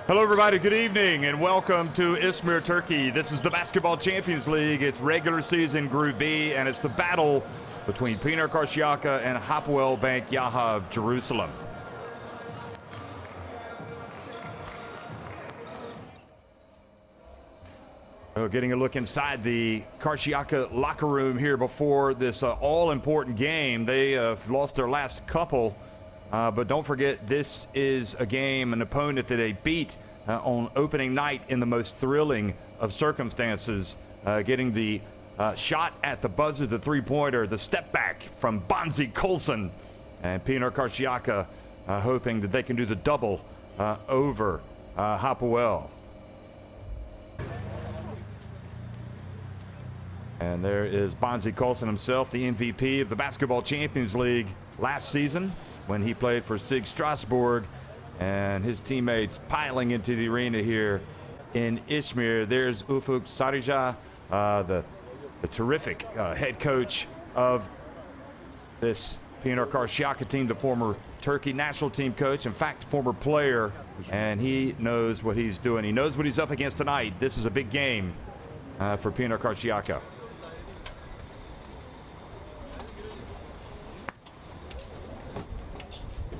Hello everybody, good evening and welcome to Izmir, Turkey. This is the Basketball Champions League. It's regular season Group B and it's the battle between Pinar Karsiyaka and Hapoel Bank Yaha of Jerusalem. Getting a look inside the Karsiyaka locker room here before this all-important game. They have lost their last couple, but don't forget this is a game, an opponent that they beat on opening night in the most thrilling of circumstances, getting the shot at the buzzer, the three-pointer, the step back from Bonzi Colson, and Pinar Karsiyaka hoping that they can do the double over Hapoel. And there is Bonzi Colson himself, the MVP of the Basketball Champions League last season when he played for SIG Strasbourg, and his teammates piling into the arena here in Izmir. There's Ufuk Sarıca, the terrific head coach of this Pinar Karsiyaka team, the former Turkey national team coach, in fact, former player, and he knows what he's doing. He knows what he's up against tonight. This is a big game for Pinar Karsiyaka.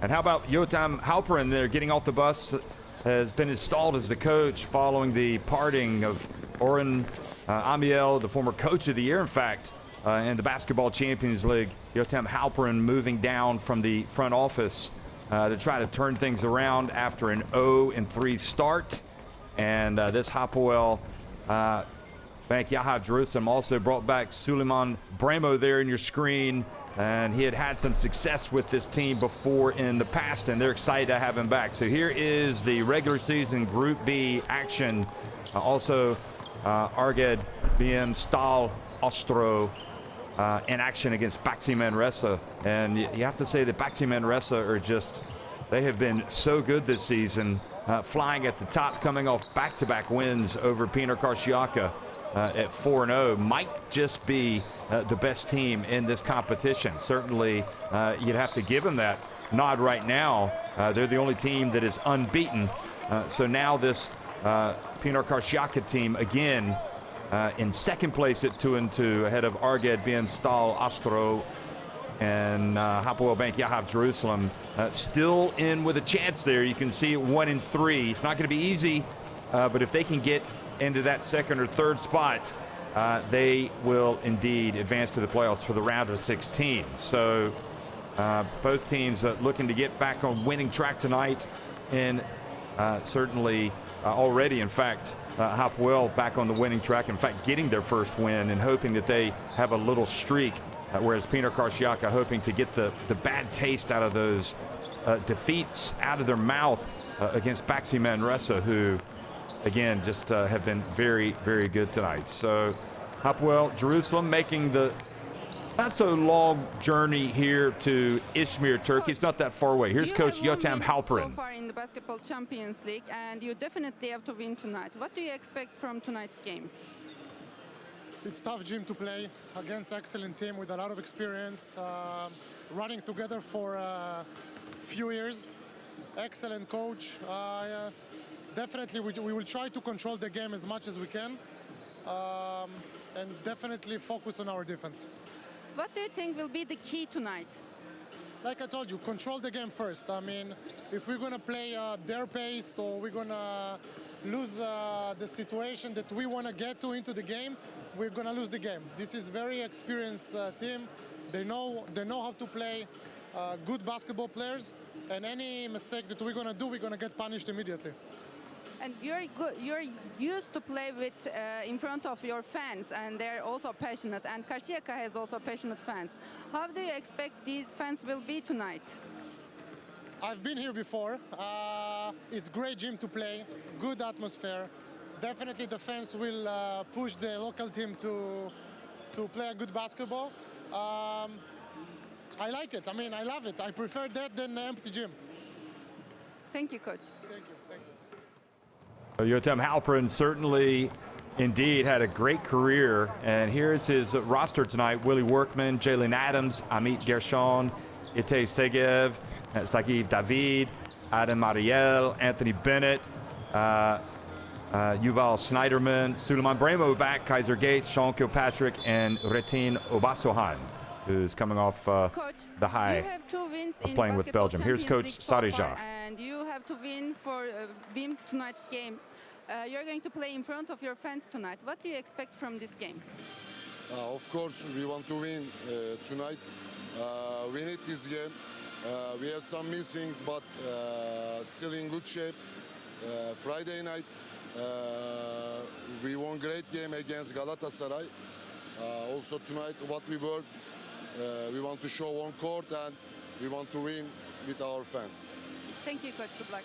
And how about Yotam Halperin there, getting off the bus, has been installed as the coach following the parting of Orhan Amiel, the former coach of the year, in fact, in the Basketball Champions League. Yotam Halperin moving down from the front office to try to turn things around after an 0-3 start. And this Hapoel Bank Yaha Jerusalem also brought back Suleiman Bremo there in your screen. And he had some success with this team before in the past, and they're excited to have him back. So here is the regular season Group B action. Also, Arged BM Stal Ostro in action against Baxi Manresa. And you have to say that Baxi Manresa are just, they have been so good this season, flying at the top, coming off back-to-back wins over Pinar Karsiyaka. At 4-0, might just be the best team in this competition. Certainly, you'd have to give them that nod right now. They're the only team that is unbeaten. So now this Pinar Karsiyaka team, again, in second place at 2-2, ahead of Arged BM Stal Ostro and Hapoel Bank Yaha Jerusalem. Still in with a chance there. You can see 1-3. It's not going to be easy, but if they can get into that second or third spot, they will indeed advance to the playoffs for the round of 16. So both teams looking to get back on winning track tonight, and certainly already, in fact, Hapoel back on the winning track, in fact getting their first win and hoping that they have a little streak, whereas Pinar Karsiyaka hoping to get the bad taste out of those defeats out of their mouth against Baxi Manresa, who again just have been very, very good tonight. So Hapoel Jerusalem making the not so long journey here to Izmir, Turkey. It's not that far away. Here's Coach Yotam Halperin. So far in the Basketball Champions League, and you definitely have to win tonight. What do you expect from tonight's game? It's tough gym to play against excellent team with a lot of experience, running together for a few years. Excellent coach. Definitely, we will try to control the game as much as we can, and definitely focus on our defense. What do you think will be the key tonight? Like I told you, control the game first. I mean, if we're going to play their pace, or we're going to lose the situation that we want to get to into the game, we're going to lose the game. This is very experienced team. They know how to play, good basketball players, and any mistake that we're going to do, we're going to get punished immediately. And you're used to play with in front of your fans, and they're also passionate. And Karsiyaka has also passionate fans. How do you expect these fans will be tonight? I've been here before. It's great gym to play, good atmosphere. Definitely the fans will push the local team to play a good basketball. I like it. I mean, I love it. I prefer that than an empty gym. Thank you, Coach. Thank you. Thank you. Yotam Halperin certainly indeed had a great career, and here's his roster tonight: Willie Workman, Jalen Adams, Amit Gershon, Itay Segev, Sagiv David, Adam Ariel, Anthony Bennett, Yuval Snyderman, Suleiman Bremo back, Kaiser Gates, Sean Kilpatrick, and Retin Obasohan, who's coming off Coach, the high you have 2 wins of in playing with Basketball Belgium. Here's Champions Coach League so far, Sarija. and you have to win tonight's game. You're going to play in front of your fans tonight. What do you expect from this game? Of course, we want to win tonight. We need this game. We have some missings, but still in good shape. Friday night, we won great game against Galatasaray. Also tonight, what we worked, we want to show on court and we want to win with our fans. Thank you, Coach. Good luck.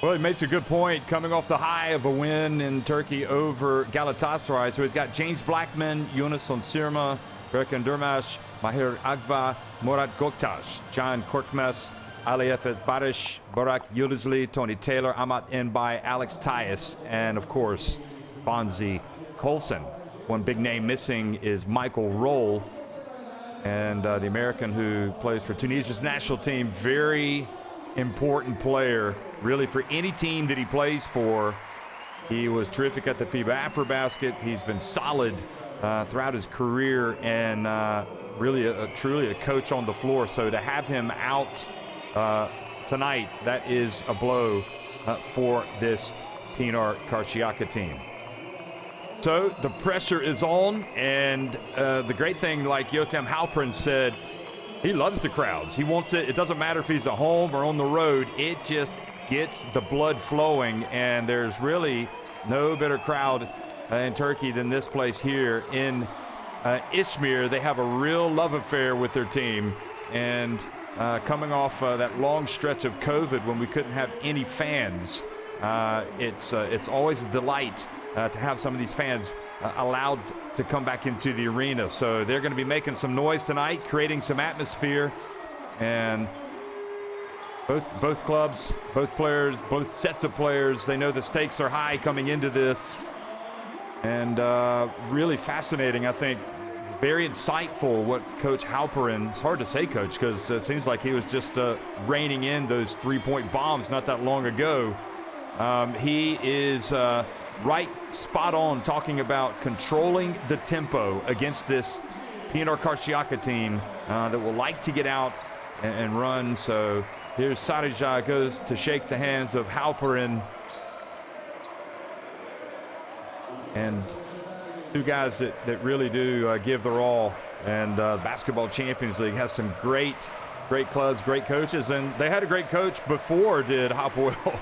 Well, he makes a good point coming off the high of a win in Turkey over Galatasaray. So he's got James Blackman, Yunus Onsirma, Berkan Durmaz, Mahir Agva, Murat Göktaş, Can Korkmaz, Ali Efes Barış, Burak Yıldızlı, Tony Taylor, Amat Enbay, Alex Tyus, and of course, Bonzi Colson. One big name missing is Michael Roll, and the American who plays for Tunisia's national team. Very important player, really, for any team that he plays for. He was terrific at the FIBA Afrobasket. He's been solid throughout his career, and really truly a coach on the floor. So to have him out tonight, that is a blow for this Pinar Karsiyaka team. So the pressure is on, and the great thing, like Yotam Halpern said, he loves the crowds. He wants it. It doesn't matter if he's at home or on the road. It just gets the blood flowing, and there's really no better crowd in Turkey than this place here in Izmir. They have a real love affair with their team, and coming off that long stretch of COVID when we couldn't have any fans, it's always a delight to have some of these fans allowed to come back into the arena. So they're going to be making some noise tonight, creating some atmosphere, and both clubs, both players, both sets of players, they know the stakes are high coming into this, and really fascinating. I think very insightful what Coach Halperin, it's hard to say coach because it seems like he was just reining in those three-point bombs not that long ago. He is right spot on talking about controlling the tempo against this Pinar Karsiyaka team that will like to get out and run. So here's Sarija, goes to shake the hands of Halperin. And two guys that really do give their all. And Basketball Champions League has some great clubs, great coaches. And they had a great coach before, did Hapoel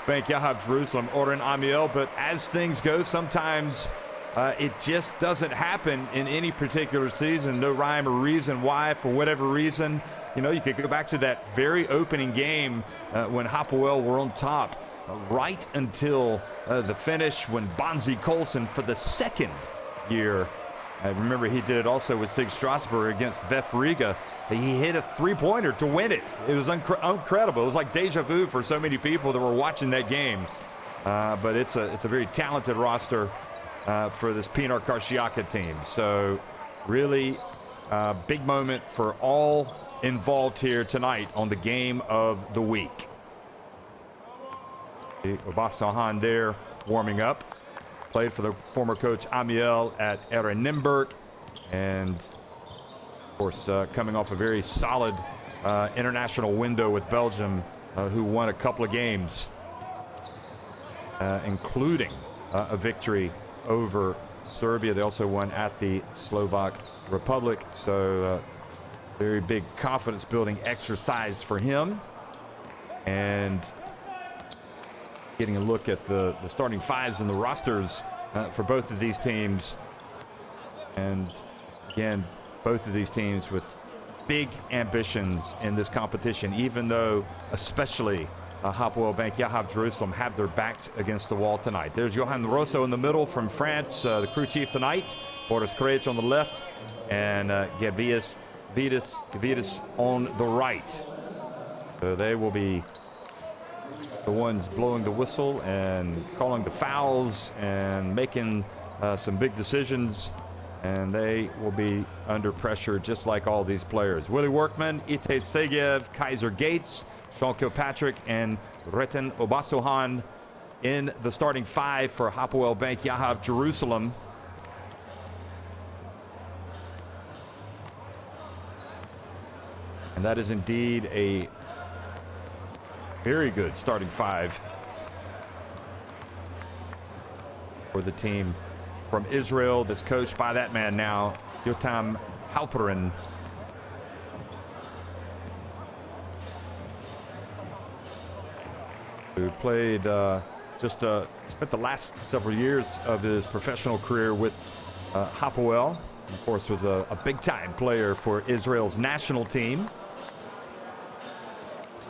Bank Yahav Jerusalem, Orhan Amiel. But as things go, sometimes it just doesn't happen in any particular season. No rhyme or reason why, for whatever reason. You know, you could go back to that very opening game when Hapoel were on top, right until the finish when Bonzi Colson, for the second year, I remember he did it also with Sig Strasbourg against VF Riga. He hit a three-pointer to win it. It was incredible. It was like deja vu for so many people that were watching that game. But it's a very talented roster for this Pinar Karsiyaka team. So really big moment for all involved here tonight on the game of the week. Obasohan there warming up. Played for the former coach Amiel at Erenimburg, and of course coming off a very solid international window with Belgium, who won a couple of games, including a victory over Serbia. They also won at the Slovak Republic, so very big confidence building exercise for him. And getting a look at the starting fives and the rosters for both of these teams. And again, both of these teams with big ambitions in this competition, even though especially Hapoel Bank Yahav Jerusalem have their backs against the wall tonight. There's Johan Rosso in the middle from France, the crew chief tonight. Boris Krejci on the left, and Gavidas on the right. So they will be the ones blowing the whistle and calling the fouls and making some big decisions, and they will be under pressure just like all these players. Willie Workman, Ite Segev, Kaiser Gates, Sean Kilpatrick and Reten Obasohan in the starting five for Hapoel Bank Yahav Jerusalem. And that is indeed a very good starting five for the team from Israel that's coached by that man now, Yotam Halperin. Who played spent the last several years of his professional career with Hapoel. Of course, was a big-time player for Israel's national team.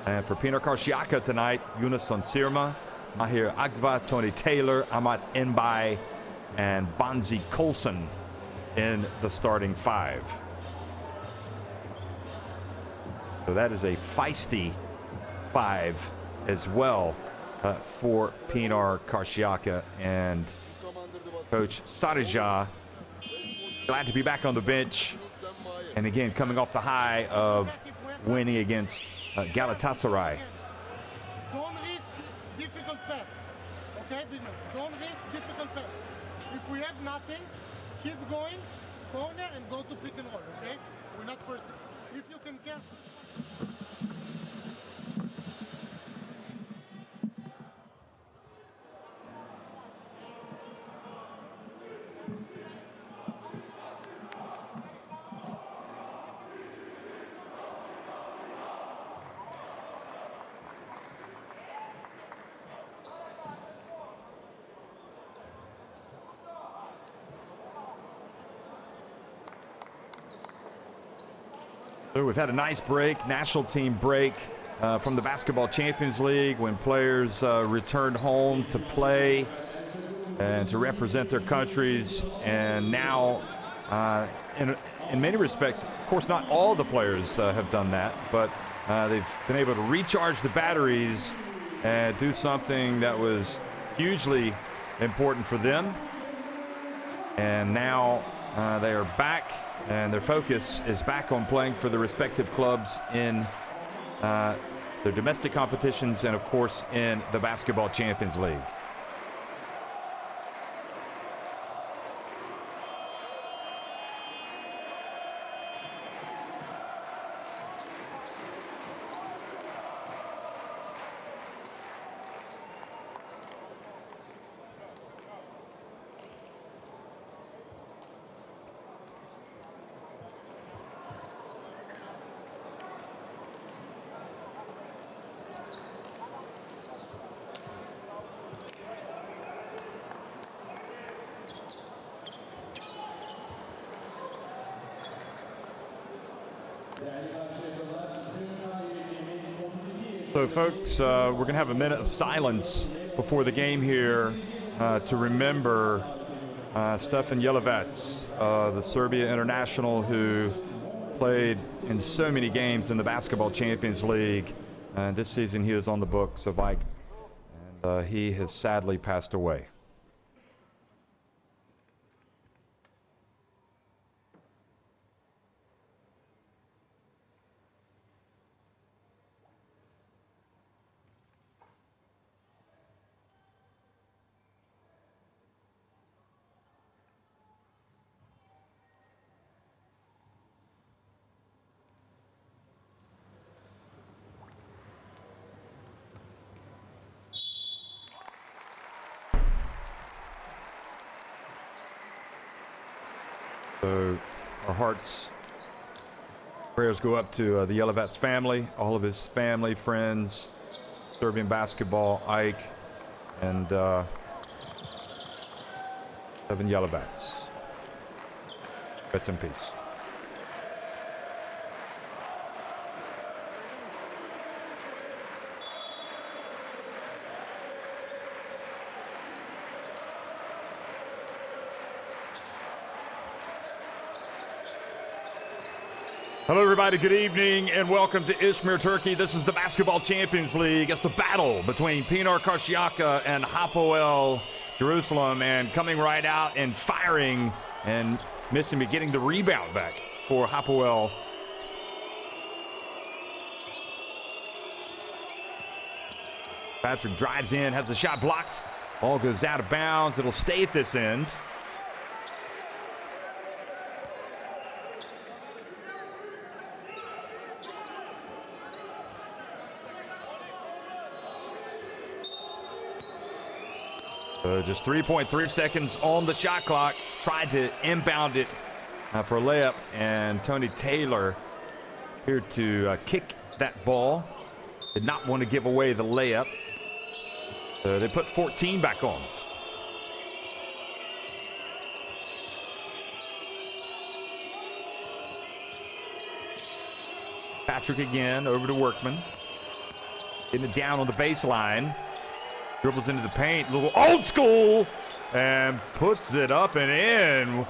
And for Pinar Karsiyaka tonight, Yunus Sirma, Mahir Agva, Tony Taylor, Amat Enbai, and Bonzi Colson in the starting five. So that is a feisty five as well for Pinar Karsiyaka and Coach Sarija. Glad to be back on the bench. And again, coming off the high of winning against Galatasaray. Don't risk difficult pass. Okay, Pinar? Don't risk difficult pass. If we have nothing, keep going, corner, and go to pick and roll, okay? We're not forcing. If you can catch. So we've had a nice break, national team break from the Basketball Champions League when players returned home to play and to represent their countries. And now, in many respects, of course, not all the players have done that, but they've been able to recharge the batteries and do something that was hugely important for them. And now they are back, and their focus is back on playing for the respective clubs in their domestic competitions and, of course, in the Basketball Champions League. So, folks, we're going to have a minute of silence before the game here to remember Stefan Jelovec, the Serbia international who played in so many games in the Basketball Champions League. And this season he is on the books of AIK, and he has sadly passed away. So our hearts, prayers go up to the Jelovec family, all of his family, friends, Serbian basketball, AIK, and Stefan Jelovec. Rest in peace. Hello, everybody. Good evening and welcome to Izmir, Turkey. This is the Basketball Champions League. It's the battle between Pinar Karsiyaka and Hapoel Jerusalem, and coming right out and firing and missing, but getting the rebound back for Hapoel. Patrick drives in, has the shot blocked. Ball goes out of bounds. It'll stay at this end. Just 3.3 seconds on the shot clock. Tried to inbound it for a layup, and Tony Taylor here to kick that ball. Did not want to give away the layup. So they put 14 back on. Patrick again over to Workman. Getting it down on the baseline. Dribbles into the paint, little old school, and puts it up and in.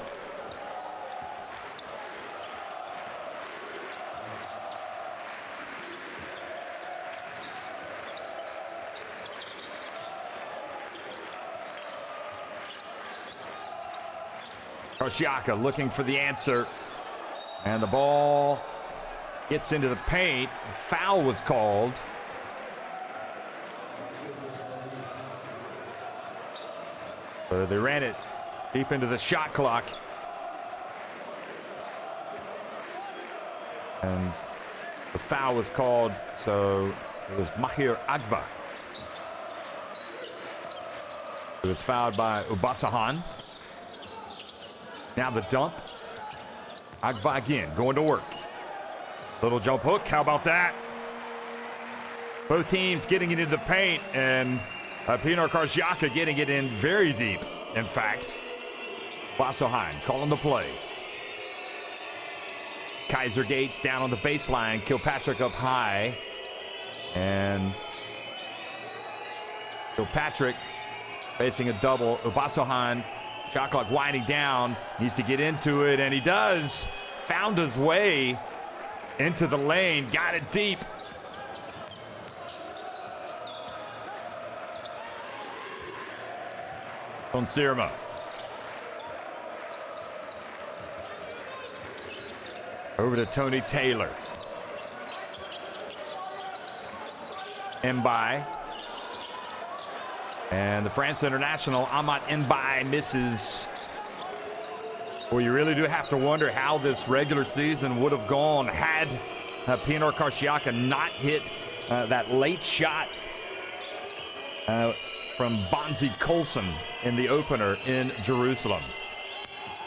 Karsiyaka looking for the answer, and the ball gets into the paint. A foul was called. They ran it deep into the shot clock. And the foul was called, so it was Mahir Agba who was fouled by Obasohan. Now the dump. Agba again, going to work. Little jump hook, how about that? Both teams getting it into the paint, and Pinar Karsiyaka getting it in very deep, in fact. Obasohan calling the play. Kaiser Gates down on the baseline. Kilpatrick up high. And Kilpatrick facing a double. Obasohan, shot clock winding down. Needs to get into it, and he does. Found his way into the lane. Got it deep. On Sirma. Over to Tony Taylor. Mbai. And the France international, Amat Mbai, misses. Well, you really do have to wonder how this regular season would have gone had Pinar Karsiyaka not hit that late shot from Bonzi Colson in the opener in Jerusalem.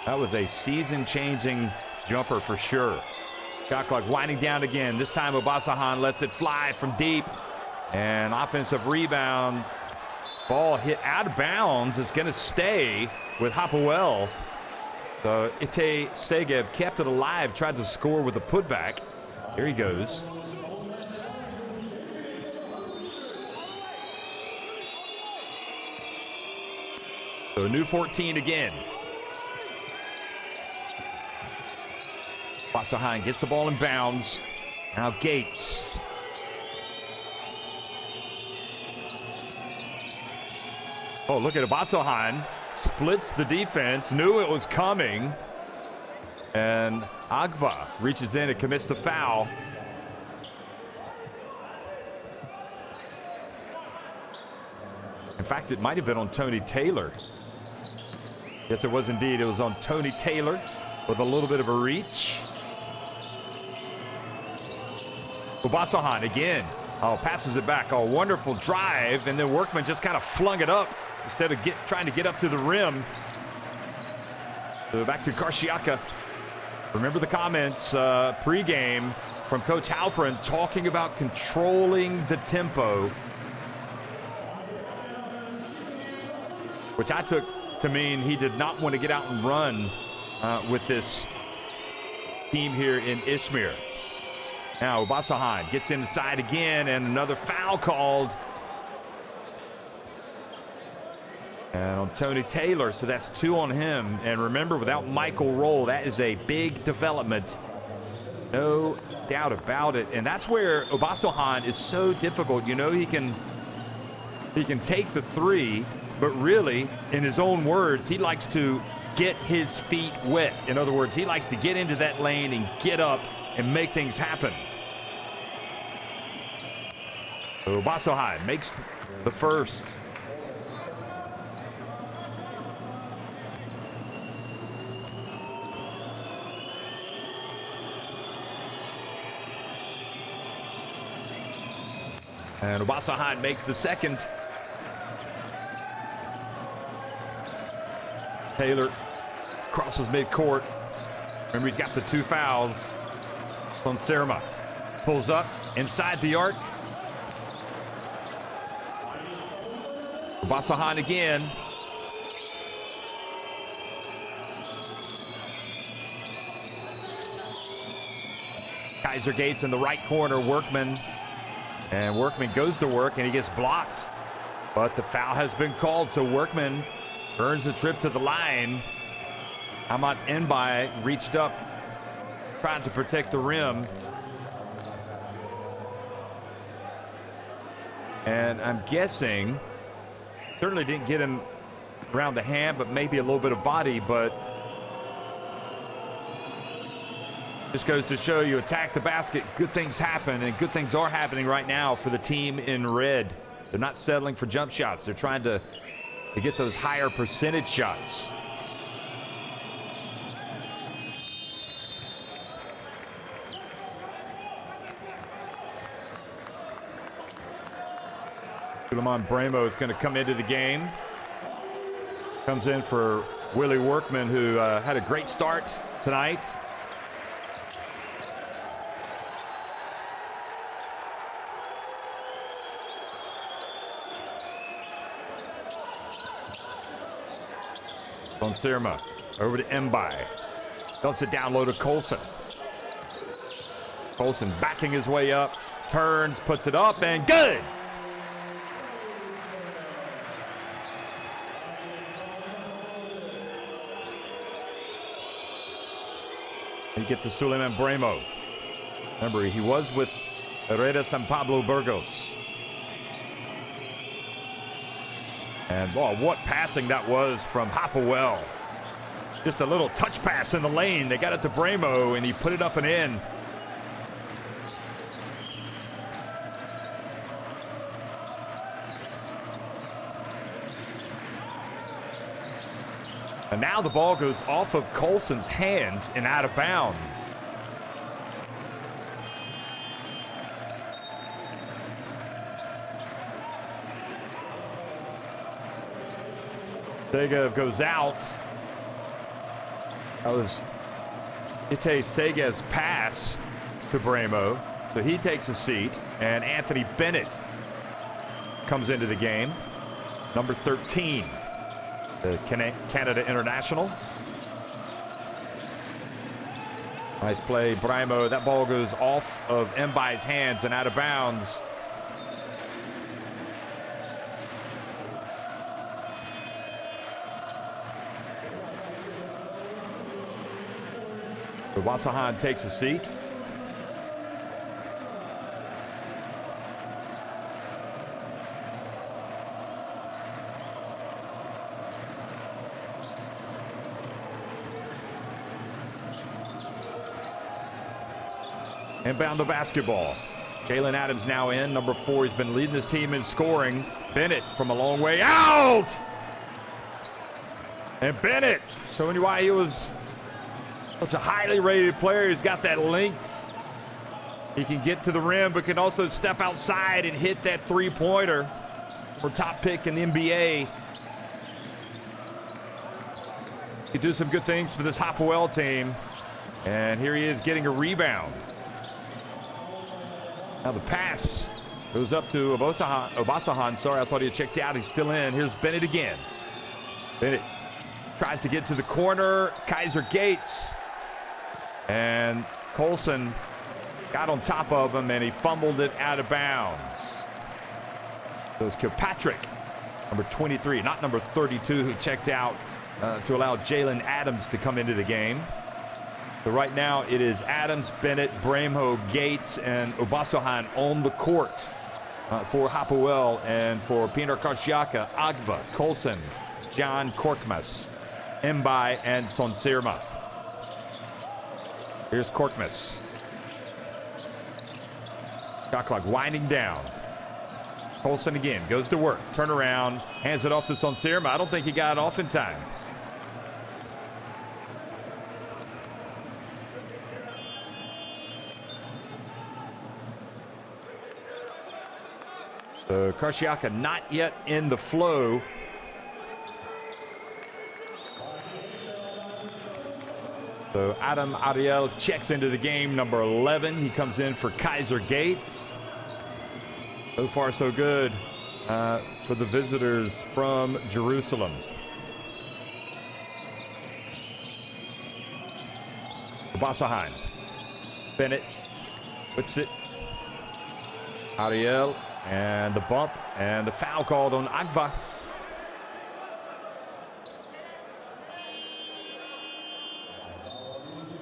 That was a season-changing jumper for sure. Shot clock winding down again. This time Obasohan lets it fly from deep. And offensive rebound. Ball hit out of bounds. It's going to stay with Hapoel. So Ite Segev kept it alive, tried to score with a putback. Here he goes. So a new 14 again. Obasohan gets the ball in bounds. Now Gates. Oh, look at Obasohan. Splits the defense. Knew it was coming. And Agba reaches in and commits the foul. In fact, it might have been on Tony Taylor. Yes, it was indeed. It was on Tony Taylor with a little bit of a reach. Obasohan again. Oh, passes it back. Oh, wonderful drive. And then Workman just kind of flung it up instead of trying to get up to the rim. So back to Karsiyaka. Remember the comments pregame from Coach Halpern talking about controlling the tempo, which I took to mean he did not want to get out and run with this team here in Izmir. Now Obasohan gets inside again, and another foul called. And on Tony Taylor, so that's 2 on him. And remember, without Michael Roll, that is a big development. No doubt about it. And that's where Obasohan is so difficult. You know, he can take the 3, but really, in his own words, he likes to get his feet wet. In other words, he likes to get into that lane and get up and make things happen. So Obasohan makes the first. And Obasohan makes the second. Taylor crosses midcourt. Remember, he's got the 2 fouls. Sonserma pulls up inside the arc. Obasohan again. Kaiser Gates in the right corner. Workman. And Workman goes to work and he gets blocked. But the foul has been called, so Workman earns a trip to the line. Ahmad Nbai reached up, trying to protect the rim. And I'm guessing, certainly didn't get him around the hand, but maybe a little bit of body, but just goes to show you, attack the basket, good things happen, and good things are happening right now for the team in red. They're not settling for jump shots. They're trying to get those higher percentage shots. Suleiman Bremo is going to come into the game. Comes in for Willie Workman, who had a great start tonight. Sonserma over to Nbai. Dumps it down low to Colson. Colson backing his way up, turns, puts it up, and good! You get to Suleiman Bremo. Remember, he was with Herrera San Pablo Burgos. And boy, what passing that was from Hapoel. Just a little touch pass in the lane. They got it to Bremo, and he put it up and in. And now the ball goes off of Colson's hands and out of bounds. Segev goes out. That was Ite Segev's pass to Bremo. So he takes a seat, and Anthony Bennett comes into the game. Number 13, the Canada International. Nice play, Bremo. That ball goes off of Mbai's hands and out of bounds. Obasohan takes a seat. Inbound the basketball. Jalen Adams now in. Number 4, he's been leading this team in scoring. Bennett from a long way out. And Bennett showing you why he was such a highly rated player. He's got that length. He can get to the rim, but can also step outside and hit that three-pointer. For top pick in the NBA. He do some good things for this Hapoel team. And here he is getting a rebound. Now the pass goes up to Obasohan. Sorry, I thought he had checked out. He's still in. Here's Bennett again. Bennett tries to get to the corner. Kaiser Gates. And Colson got on top of him, and he fumbled it out of bounds. So it's Kilpatrick, number 23, not number 32, who checked out to allow Jalen Adams to come into the game. So right now it is Adams, Bennett, Bremo, Gates, and Obasohan on the court for Hapoel, and for Pinar Karsiyaka, Agba, Colson, John Korkmaz, Nbai, and Sonserma. Here's Korkmaz. Shot clock winding down. Colson again goes to work. Turn around. Hands it off to Sonsirma. I don't think he got it off in time. So Karsiyaka not yet in the flow. So Adam Ariel checks into the game, number 11. He comes in for Kaiser Gates. So far, so good for the visitors from Jerusalem. Bassaheim. Bennett whips it. Ariel and the bump and the foul called on Agva.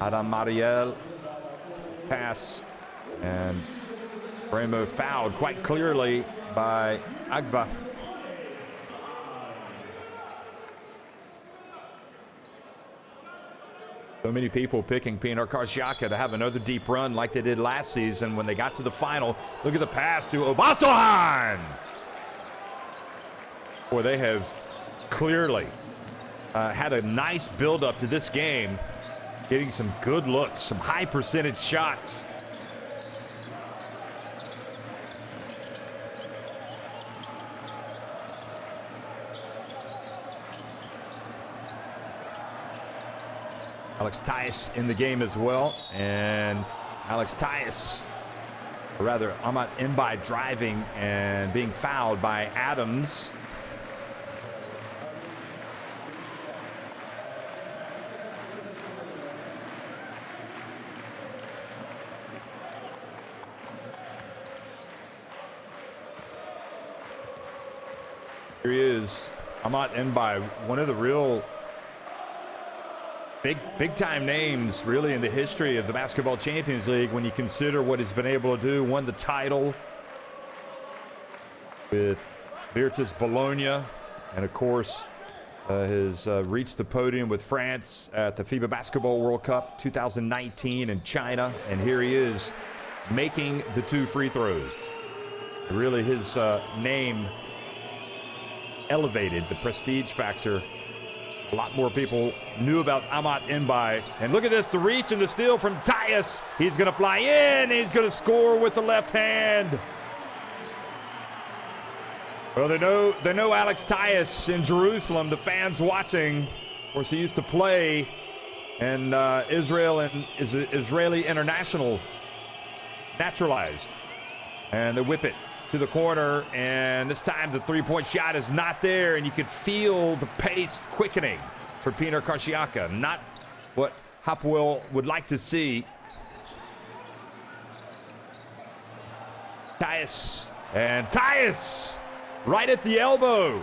Adam Ariel pass, and Bremo fouled quite clearly by Agva. So many people picking Pinar Karsiyaka to have another deep run like they did last season when they got to the final. Look at the pass to Obasohan. Boy, they have clearly had a nice build-up to this game, getting some good looks, some high percentage shots. Alex Tyus in the game as well, and Alex Tyus, or rather Ahmad Mbai, driving and being fouled by Adams. Here he is, Ahmad Mbai, one of the real big time names really in the history of the Basketball Champions League when you consider what he's been able to do. Won the title with Virtus Bologna, and of course has reached the podium with France at the FIBA Basketball World Cup 2019 in China, and here he is making the 2 free throws. Really his name elevated the prestige factor. A lot more people knew about Ahmad Mbai. And look at this, the reach and the steal from Tyus. He's going to fly in. He's going to score with the left hand. Well, they know Alex Tyus in Jerusalem, the fans watching. Of course, he used to play in Israel and is an Israeli international, naturalized. And they whip it to the corner, and this time the three-point shot is not there, and you could feel the pace quickening for Pinar Karsiyaka. Not what Hapoel would like to see. Tyus, and Tyus right at the elbow.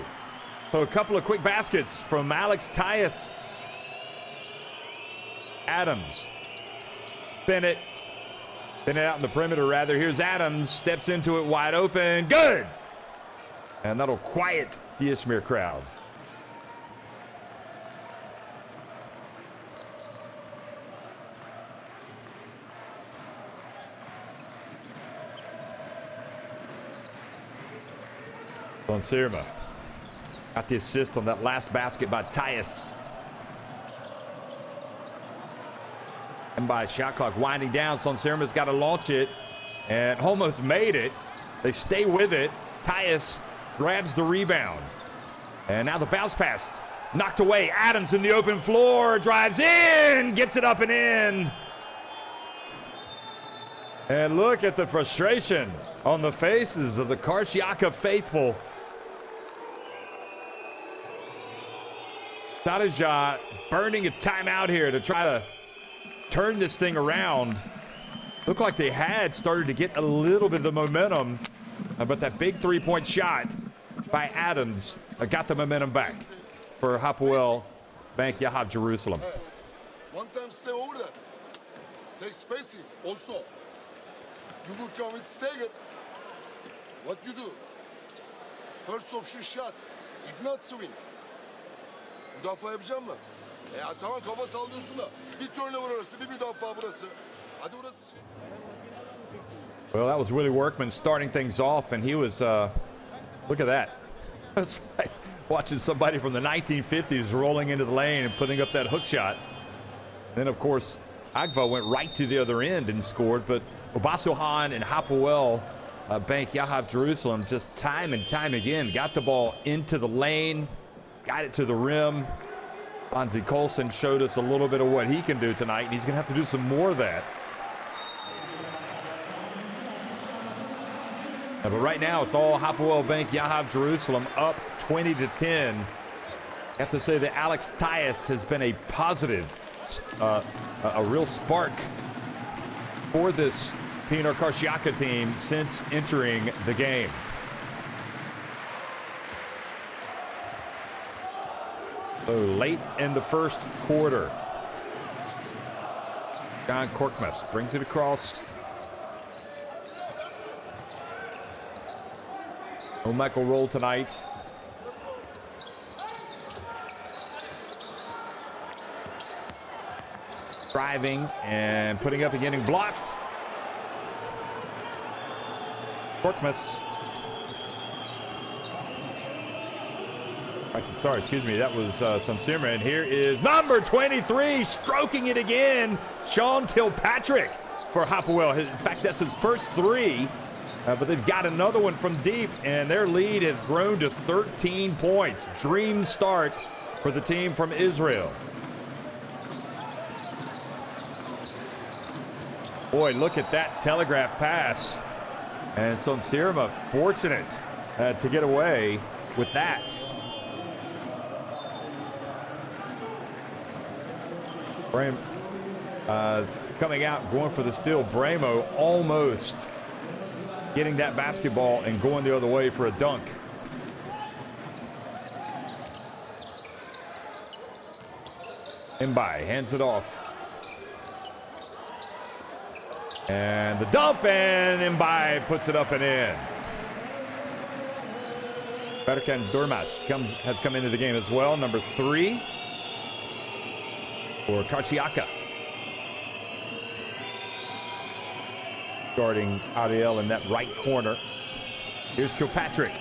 So a couple of quick baskets from Alex Tyus. Adams, Bennett out in the perimeter, rather. Here's Adams, steps into it wide open. Good! And that'll quiet the Izmir crowd. Sonsirma got the assist on that last basket by Tyus. And by shot clock winding down, Sonsirma's got to launch it and almost made it. They stay with it. Tyus grabs the rebound. And now the bounce pass knocked away. Adams in the open floor, drives in, gets it up and in. And look at the frustration on the faces of the Karsiyaka faithful. Tadija burning a timeout here to try to turn this thing around. Looked like they had started to get a little bit of the momentum, but that big three-point shot by Adams got the momentum back for Hapoel Bank Yahav Jerusalem. One time stay over that. Take spacing also. You will come with stagger. What you do? First option shot. If not swing. Müdafaa yapacağım mı? Tamam, kafa sallıyorsun da. Bir turnover orası, bir müdafaa burası. Hadi burası. Well, that was Willie Workman starting things off, and he was Look at that. It's like watching somebody from the 1950s rolling into the lane and putting up that hook shot. Then, of course, Agva went right to the other end and scored, but Obasohan and Hapoel Bank Yahav Jerusalem just time and time again got the ball into the lane, got it to the rim. Bonzi Colson showed us a little bit of what he can do tonight, and he's going to have to do some more of that. But right now, it's all Hapoel Bank Yahav Jerusalem up 20-10. I have to say that Alex Tyus has been a positive, a real spark for this Pinar Karsiyaka team since entering the game. So late in the first quarter, John Korkmaz brings it across. No Michael roll tonight. Driving and putting up and getting blocked. Korkmaz. Sorry, excuse me, that was Sansirma. And here is number 23, stroking it again, Sean Kilpatrick for Hapoel. In fact, that's his first three, but they've got another one from deep, and their lead has grown to 13 points. Dream start for the team from Israel. Boy, look at that telegraph pass. And Sansirma fortunate to get away with that. Brahim coming out, going for the steal. Bramo almost getting that basketball and going the other way for a dunk. Mbai hands it off. And the dump, and Mbai puts it up and in. Berkan Durmaz has come into the game as well, number 3 for Karsiyaka. Guarding Ariel in that right corner. Here's Kilpatrick.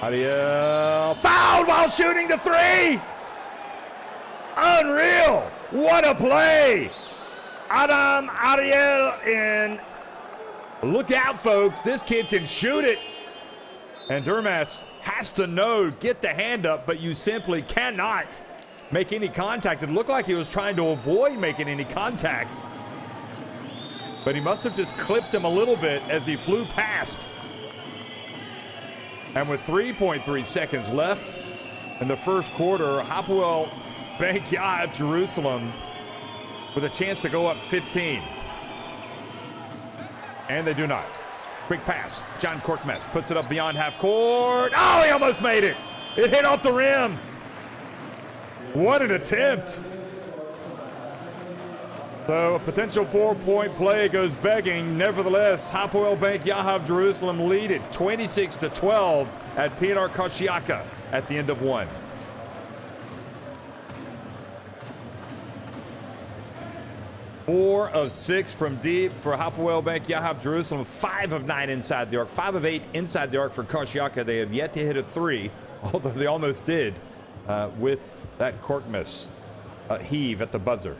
Ariel fouled while shooting the 3. Unreal. What a play. Adam Ariel, and look out, folks. This kid can shoot it. And Durmaz has to know, get the hand up, but you simply cannot make any contact. It looked like he was trying to avoid making any contact, but he must have just clipped him a little bit as he flew past. And with 3.3 seconds left in the first quarter, Hapoel Bank Yahav Jerusalem with a chance to go up 15. And they do not. Quick pass. John Korkmaz puts it up beyond half court. Oh, he almost made it. It hit off the rim. What an attempt. So a potential 4-point play goes begging. Nevertheless, Hapoel Bank Yahav Jerusalem lead it 26-12 at Pinar Karsiyaka at the end of one. 4 of 6 from deep for Hapoel Bank Yahav Jerusalem. 5 of 9 inside the arc. 5 of 8 inside the arc for Karsiyaka. They have yet to hit a 3, although they almost did with that Korkmaz heave at the buzzer.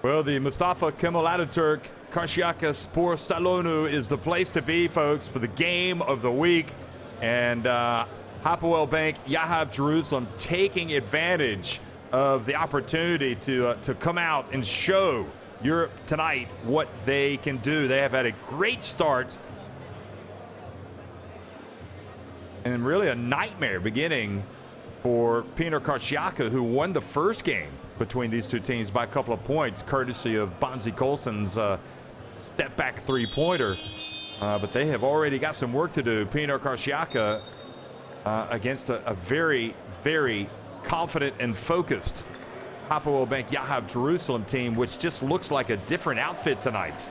Well, the Mustafa Kemal Ataturk Karsiyaka Spor Salonu is the place to be, folks, for the game of the week. And Hapoel Bank Yahav Jerusalem taking advantage of the opportunity to come out and show Europe tonight what they can do. They have had a great start and really a nightmare beginning for Pinar Karsiyaka, who won the first game between these two teams by a couple of points, courtesy of Bonzi Colson's step-back three-pointer. But they have already got some work to do. Pinar Karsiyaka against a very, very confident and focused Hapoel Bank Yahav Jerusalem team, which just looks like a different outfit tonight.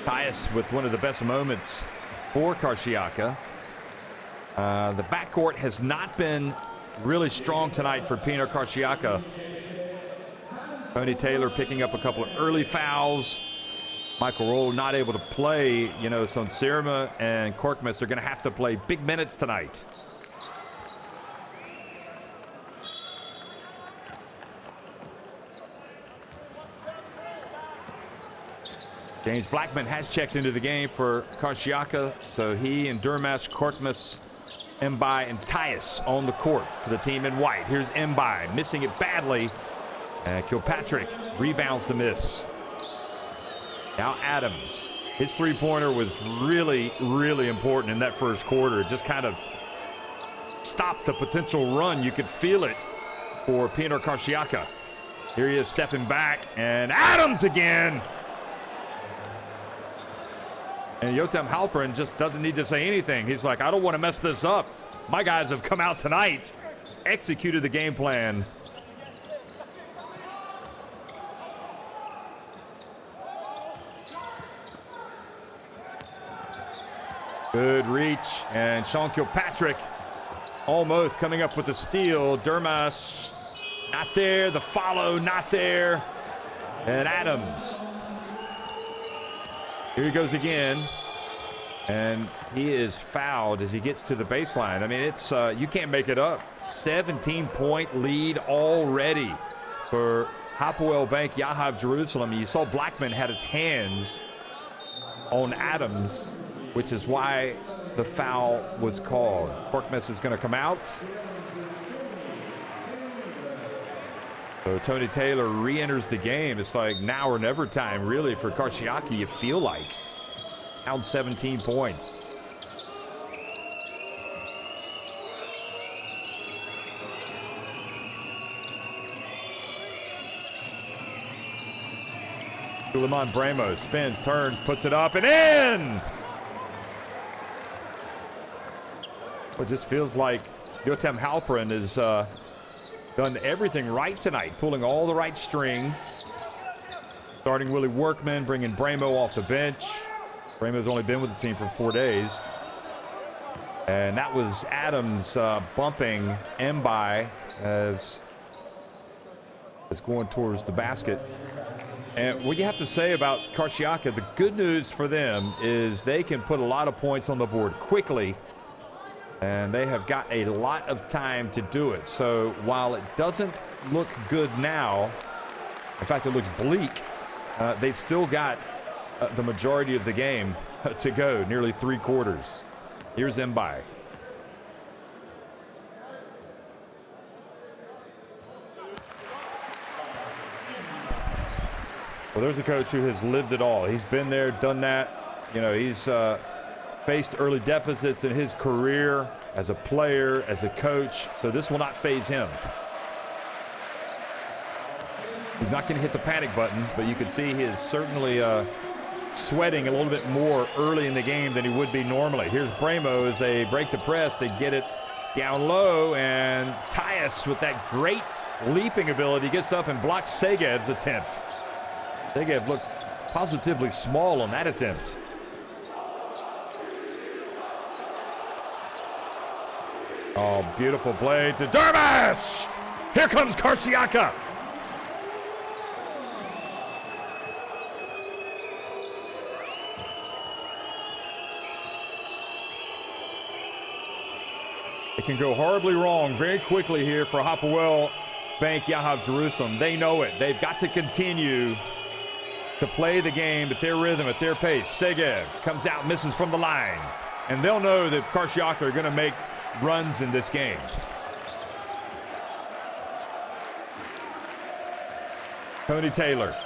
Tyus with one of the best moments for Karsiyaka. The backcourt has not been really strong tonight for Pinar Karsiyaka. Tony Taylor picking up a couple of early fouls. Michael Roll not able to play. You know, Sirma and Korkmaz are going to have to play big minutes tonight. James Blackman has checked into the game for Karsiyaka, so he and Durmas, Korkmaz, Mbai, and Tyus on the court for the team in white. Here's Mbai missing it badly, and Kilpatrick rebounds the miss. Now Adams, his three-pointer was really, really important in that first quarter. It just kind of stopped the potential run. You could feel it for Pinar Karsiyaka. Here he is stepping back, and Adams again. And Yotam Halperin just doesn't need to say anything. He's like, I don't want to mess this up. My guys have come out tonight, executed the game plan. Good reach, and Sean Kilpatrick almost coming up with the steal. Durmas not there, the follow not there, and Adams. Here he goes again, and he is fouled as he gets to the baseline. I mean, it's you can't make it up. 17-point lead already for Hapoel Bank Yahav Jerusalem. You saw Blackman had his hands on Adams, which is why the foul was called. Korkmaz is going to come out. So Tony Taylor re-enters the game. It's like now or never time, really, for Karsiyaka, you feel like. Down 17 points. Suleiman Bremo spins, turns, puts it up, and in! It just feels like Yotam Halperin is done everything right tonight, pulling all the right strings. Starting Willie Workman, bringing Bremo off the bench. Bramo's only been with the team for 4 days. And that was Adams bumping Mbai as going towards the basket. And what you have to say about Karsiyaka, the good news for them is they can put a lot of points on the board quickly. And they have got a lot of time to do it. So while it doesn't look good now, in fact, it looks bleak, they've still got the majority of the game to go, nearly 3 quarters. Here's Mbai. Well, there's a coach who has lived it all. He's been there, done that. You know, he's faced early deficits in his career as a player, as a coach, so this will not faze him. He's not going to hit the panic button, but you can see he is certainly sweating a little bit more early in the game than he would be normally. Here's Bremo as they break the press. They get it down low, and Tyus with that great leaping ability gets up and blocks Segev's attempt. Segev looked positively small on that attempt. Oh, beautiful play to Durmas! Here comes Karsiyaka! It can go horribly wrong very quickly here for Hapoel Bank Yahav Jerusalem. They know it. They've got to continue to play the game at their rhythm, at their pace. Segev comes out, misses from the line. And they'll know that Karsiyaka are going to make runs in this game. Tony Taylor.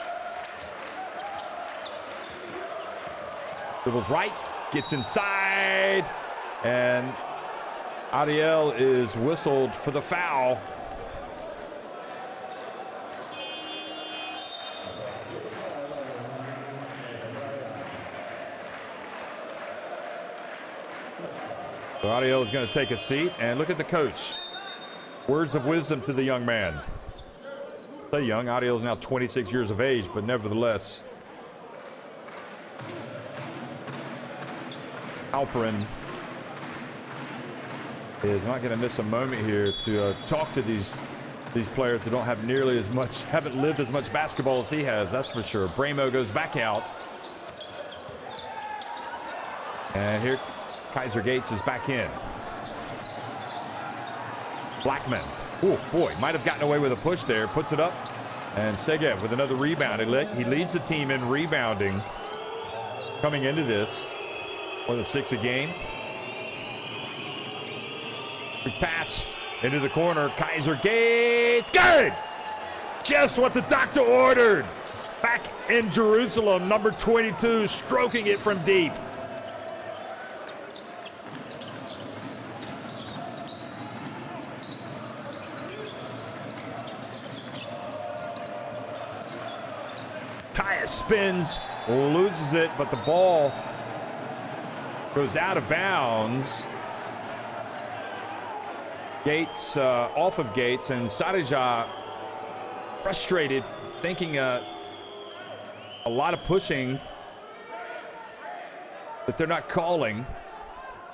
Dribbles right, gets inside, and Ariel is whistled for the foul. So Ariel is going to take a seat, and look at the coach. Words of wisdom to the young man. So young, Ariel is now 26 years of age, but nevertheless, Halperin is not going to miss a moment here to talk to these players who don't have nearly as much, haven't lived as much basketball as he has, that's for sure. Bramo goes back out. And here, Kaiser Gates is back in. Blackman, oh boy, might have gotten away with a push there, puts it up. And Segev with another rebound. He leads the team in rebounding coming into this. More than 6 a game. Big pass into the corner. Kaiser Gates. Good! Just what the doctor ordered. Back in Jerusalem, number 22, stroking it from deep. Tyus spins, loses it, but the ball goes out of bounds. Gates off of Gates, and Sarija frustrated, thinking a lot of pushing that they're not calling.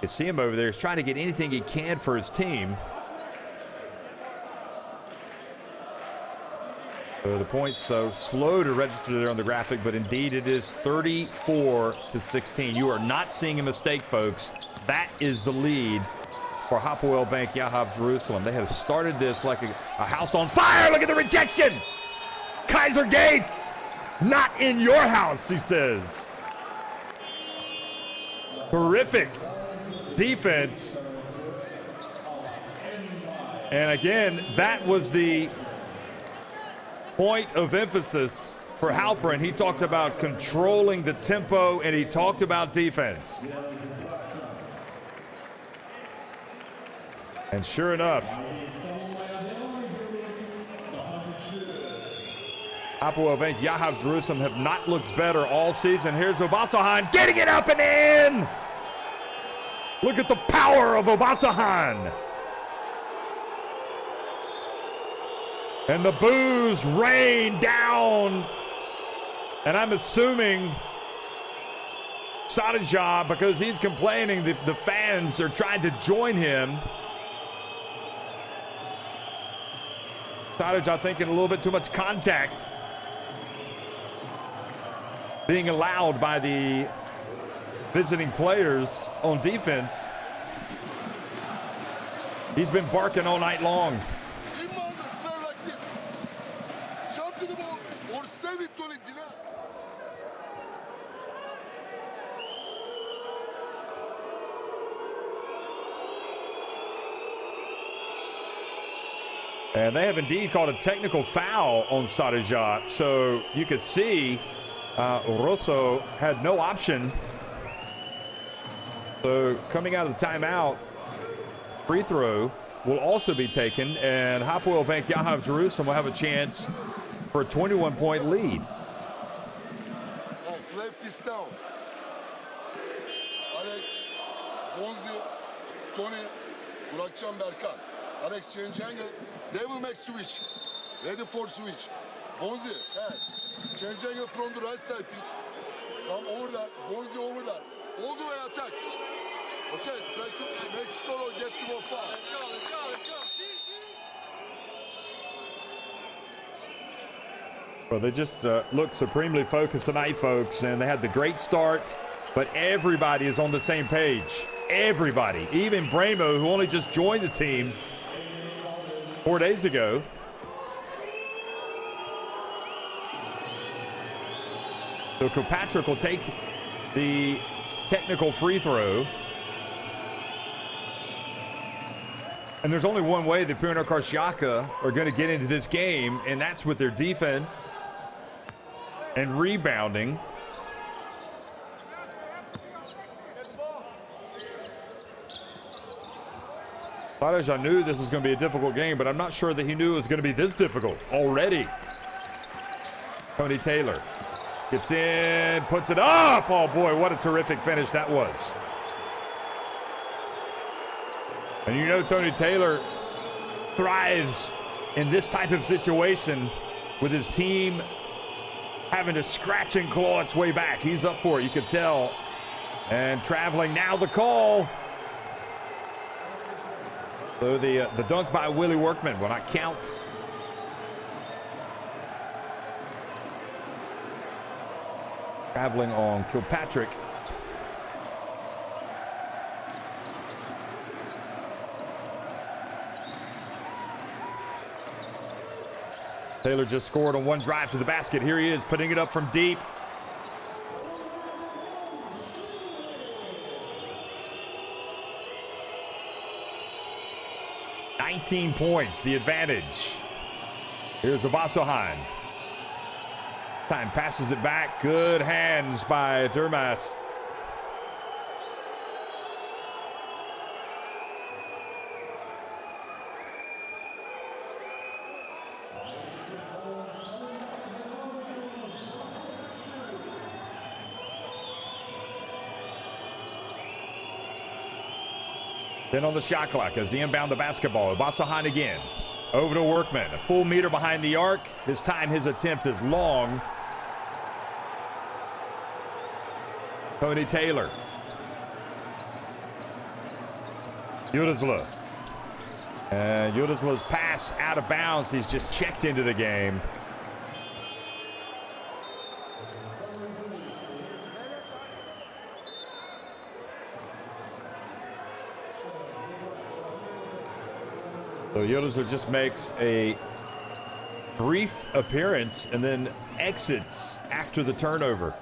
You see him over there. He's trying to get anything he can for his team. So the points so slow to register there on the graphic, but indeed it is 34-16. You are not seeing a mistake, folks. That is the lead for Hapoel Bank Yahav Jerusalem. They have started this like a house on fire. Look at the rejection. Kaiser Gates, not in your house, he says. Terrific defense. And again, that was the point of emphasis for Halperin. He talked about controlling the tempo, and he talked about defense. And sure enough, Hapoel Bank Yahav Jerusalem have not looked better all season. Here's Obasahan getting it up and in. Look at the power of Obasahan. And the boos rain down. And I'm assuming Sarija, because he's complaining, the fans are trying to join him. Sarija thinking a little bit too much contact being allowed by the visiting players on defense. He's been barking all night long. And they have indeed called a technical foul on Sarija. So you could see Rosso had no option. So coming out of the timeout, free throw will also be taken, and Hapoel Bank Yahav Jerusalem will have a chance for a 21-point lead. Play fist down. Alex, Bonzi, Tony, Burakcan Berkan. Alex change angle. They will make switch. Ready for switch. Bonzi, hey. Change angle from the right side, Pete. Come over there. Bonzi over there. All the way attack. Okay, try to make score or get to a foul. Let's go. Well, they just look supremely focused tonight, folks, and they had the great start, but everybody is on the same page. Everybody, even Bramo, who only just joined the team 4 days ago. So Kilpatrick will take the technical free throw. And there's only one way that Pinar Karsiyaka are going to get into this game, and that's with their defense and rebounding. Sarija knew this was going to be a difficult game, but I'm not sure that he knew it was going to be this difficult already. Tony Taylor gets in, puts it up. Oh boy, what a terrific finish that was. And you know Tony Taylor thrives in this type of situation with his team having to scratch and claw its way back. He's up for it, you could tell. And traveling now, the call. So the dunk by Willie Workman will not count. Traveling on Kilpatrick. Taylor just scored on one drive to the basket. Here he is putting it up from deep. $19 points, the advantage. Here's Obasohan. Time passes it back. Good hands by Durmas. Then on the shot clock as the inbound the basketball. Obasohan again. Over to Workman. A full meter behind the arc. This time his attempt is long. Tony Taylor. Yudisla. And Yudisla's pass out of bounds. He's just checked into the game. So Yudisla just makes a brief appearance and then exits after the turnover.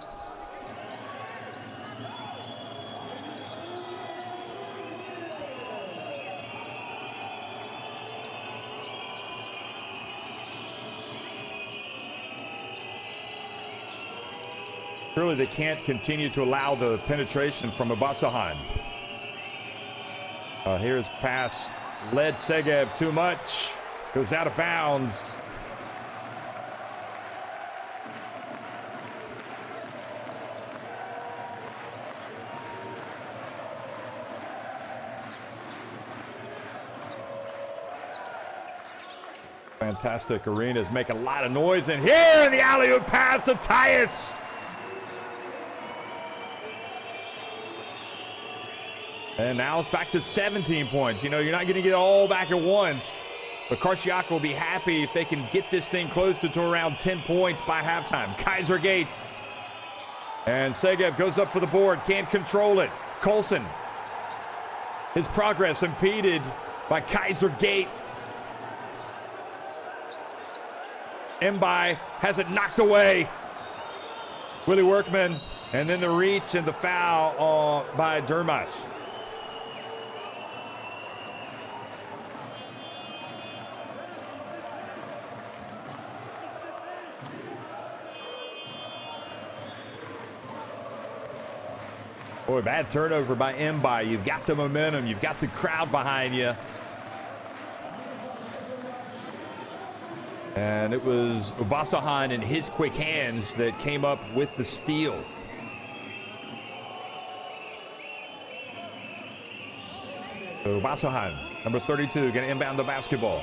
Surely they can't continue to allow the penetration from Obasohan. Here's pass. Led Segev too much. Goes out of bounds. Fantastic arenas make a lot of noise in here, and the alley-oop pass to Tyus. And now it's back to 17 points. You know, you're not going to get it all back at once. But Karsiyaka will be happy if they can get this thing close to around 10 points by halftime. Kaiser Gates. And Segev goes up for the board. Can't control it. Colson. His progress impeded by Kaiser Gates. Mbai has it knocked away. Willie Workman. And then the reach and the foul by Durmas. Boy, bad turnover by Mbai. You've got the momentum. You've got the crowd behind you. And it was Obasohan and his quick hands that came up with the steal. So Obasohan, number 32, going to inbound the basketball.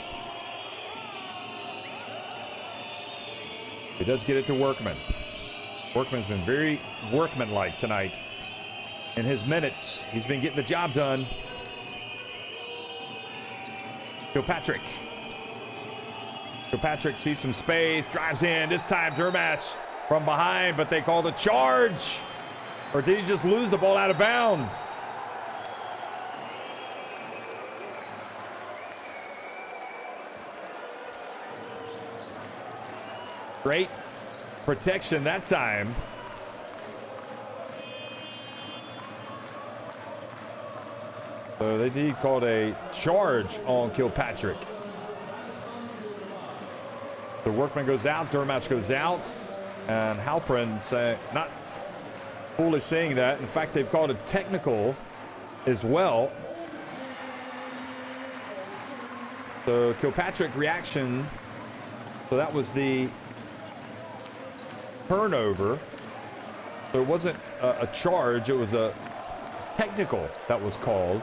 He does get it to Workman. Workman's been very workmanlike tonight. In his minutes, he's been getting the job done. Kilpatrick. Kilpatrick sees some space, drives in. This time, Durmas from behind, but they call the charge. Or did he just lose the ball out of bounds? Great protection that time. So they did called a charge on Kilpatrick. The Workman goes out, Durmas goes out, and Halpern saying, not fully seeing that. In fact, they've called a technical as well. So Kilpatrick reaction. So that was the turnover. So it wasn't a charge, it was a technical that was called.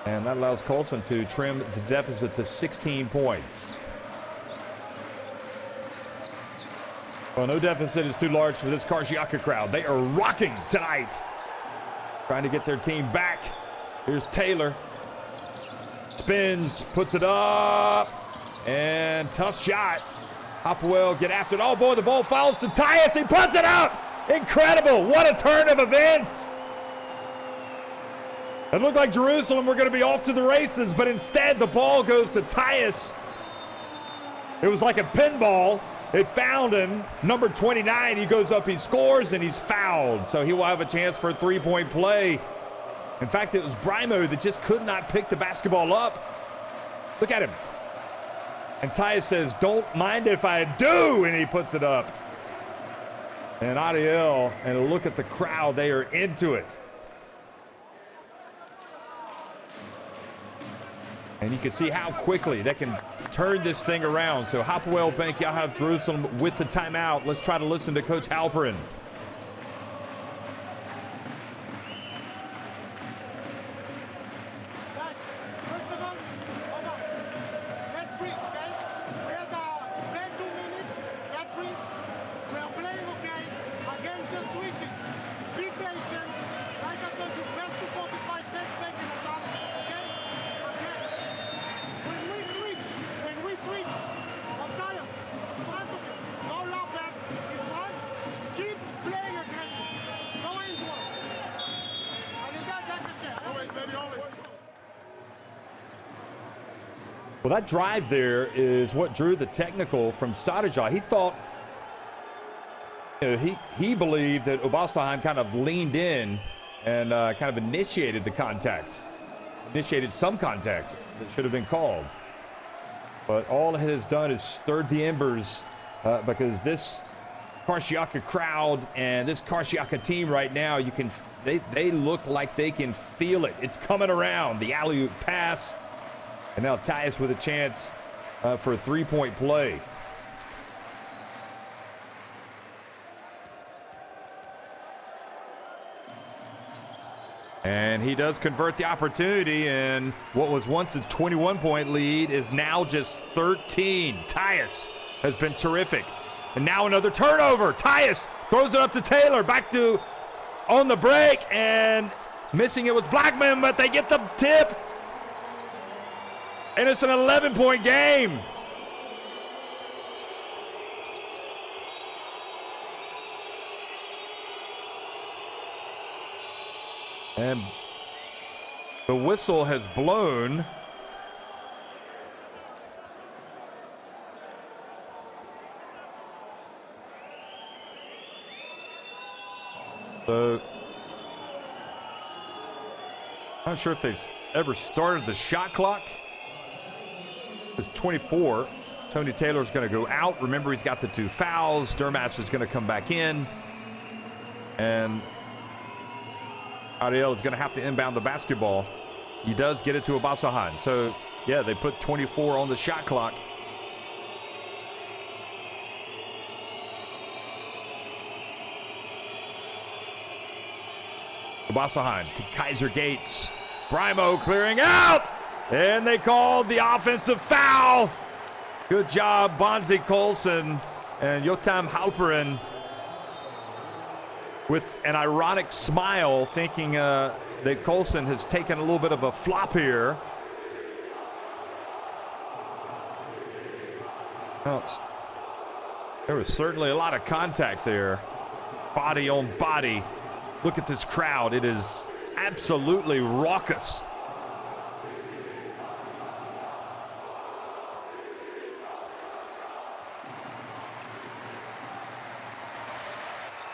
And that allows Colson to trim the deficit to 16 points. Well, no deficit is too large for this Karsiyaka crowd. They are rocking tonight, trying to get their team back. Here's Taylor. Spins, puts it up, and tough shot. Hapoel get after it. Oh, boy, the ball falls to Tyus. He puts it up. Incredible. What a turn of events. It looked like Jerusalem were going to be off to the races, but instead the ball goes to Tyus. It was like a pinball. It found him. Number 29, he goes up, he scores, and he's fouled. So he will have a chance for a three-point play. In fact, it was Brimo that just could not pick the basketball up. Look at him. And Tyus says, don't mind if I do, and he puts it up. And Ariel, and look at the crowd, they are into it. And you can see how quickly they can turn this thing around. So Hapoel Bank, y'all have Jerusalem with the timeout. Let's try to listen to Coach Halperin. Well, that drive there is what drew the technical from Sadajah. He thought, he believed that Obastahan kind of leaned in and kind of initiated the contact, initiated some contact that should have been called. But all it has done is stirred the embers because this Karsiyaka crowd and this Karsiyaka team right now, they look like they can feel it. It's coming around. The alley-oop pass. And now Tyus with a chance for a three-point play. And he does convert the opportunity, and what was once a 21-point lead is now just 13. Tyus has been terrific. And now another turnover. Tyus throws it up to Taylor. Back to on the break, and missing it was Blackman, but they get the tip. And it's an 11-point game. And the whistle has blown. So, I'm not sure if they've ever started the shot clock. It's 24. Tony Taylor's going to go out. Remember, he's got the two fouls. Dermatch is going to come back in. And Ariel is going to have to inbound the basketball. He does get it to Obasahan. So, yeah, they put 24 on the shot clock. Obasahan to Kaiser Gates. Brimo clearing out. And they called the offensive foul. Good job, Bonzi Colson and Yotam Halperin with an ironic smile, thinking that Colson has taken a little bit of a flop here. Well, there was certainly a lot of contact there. Body on body. Look at this crowd. It is absolutely raucous.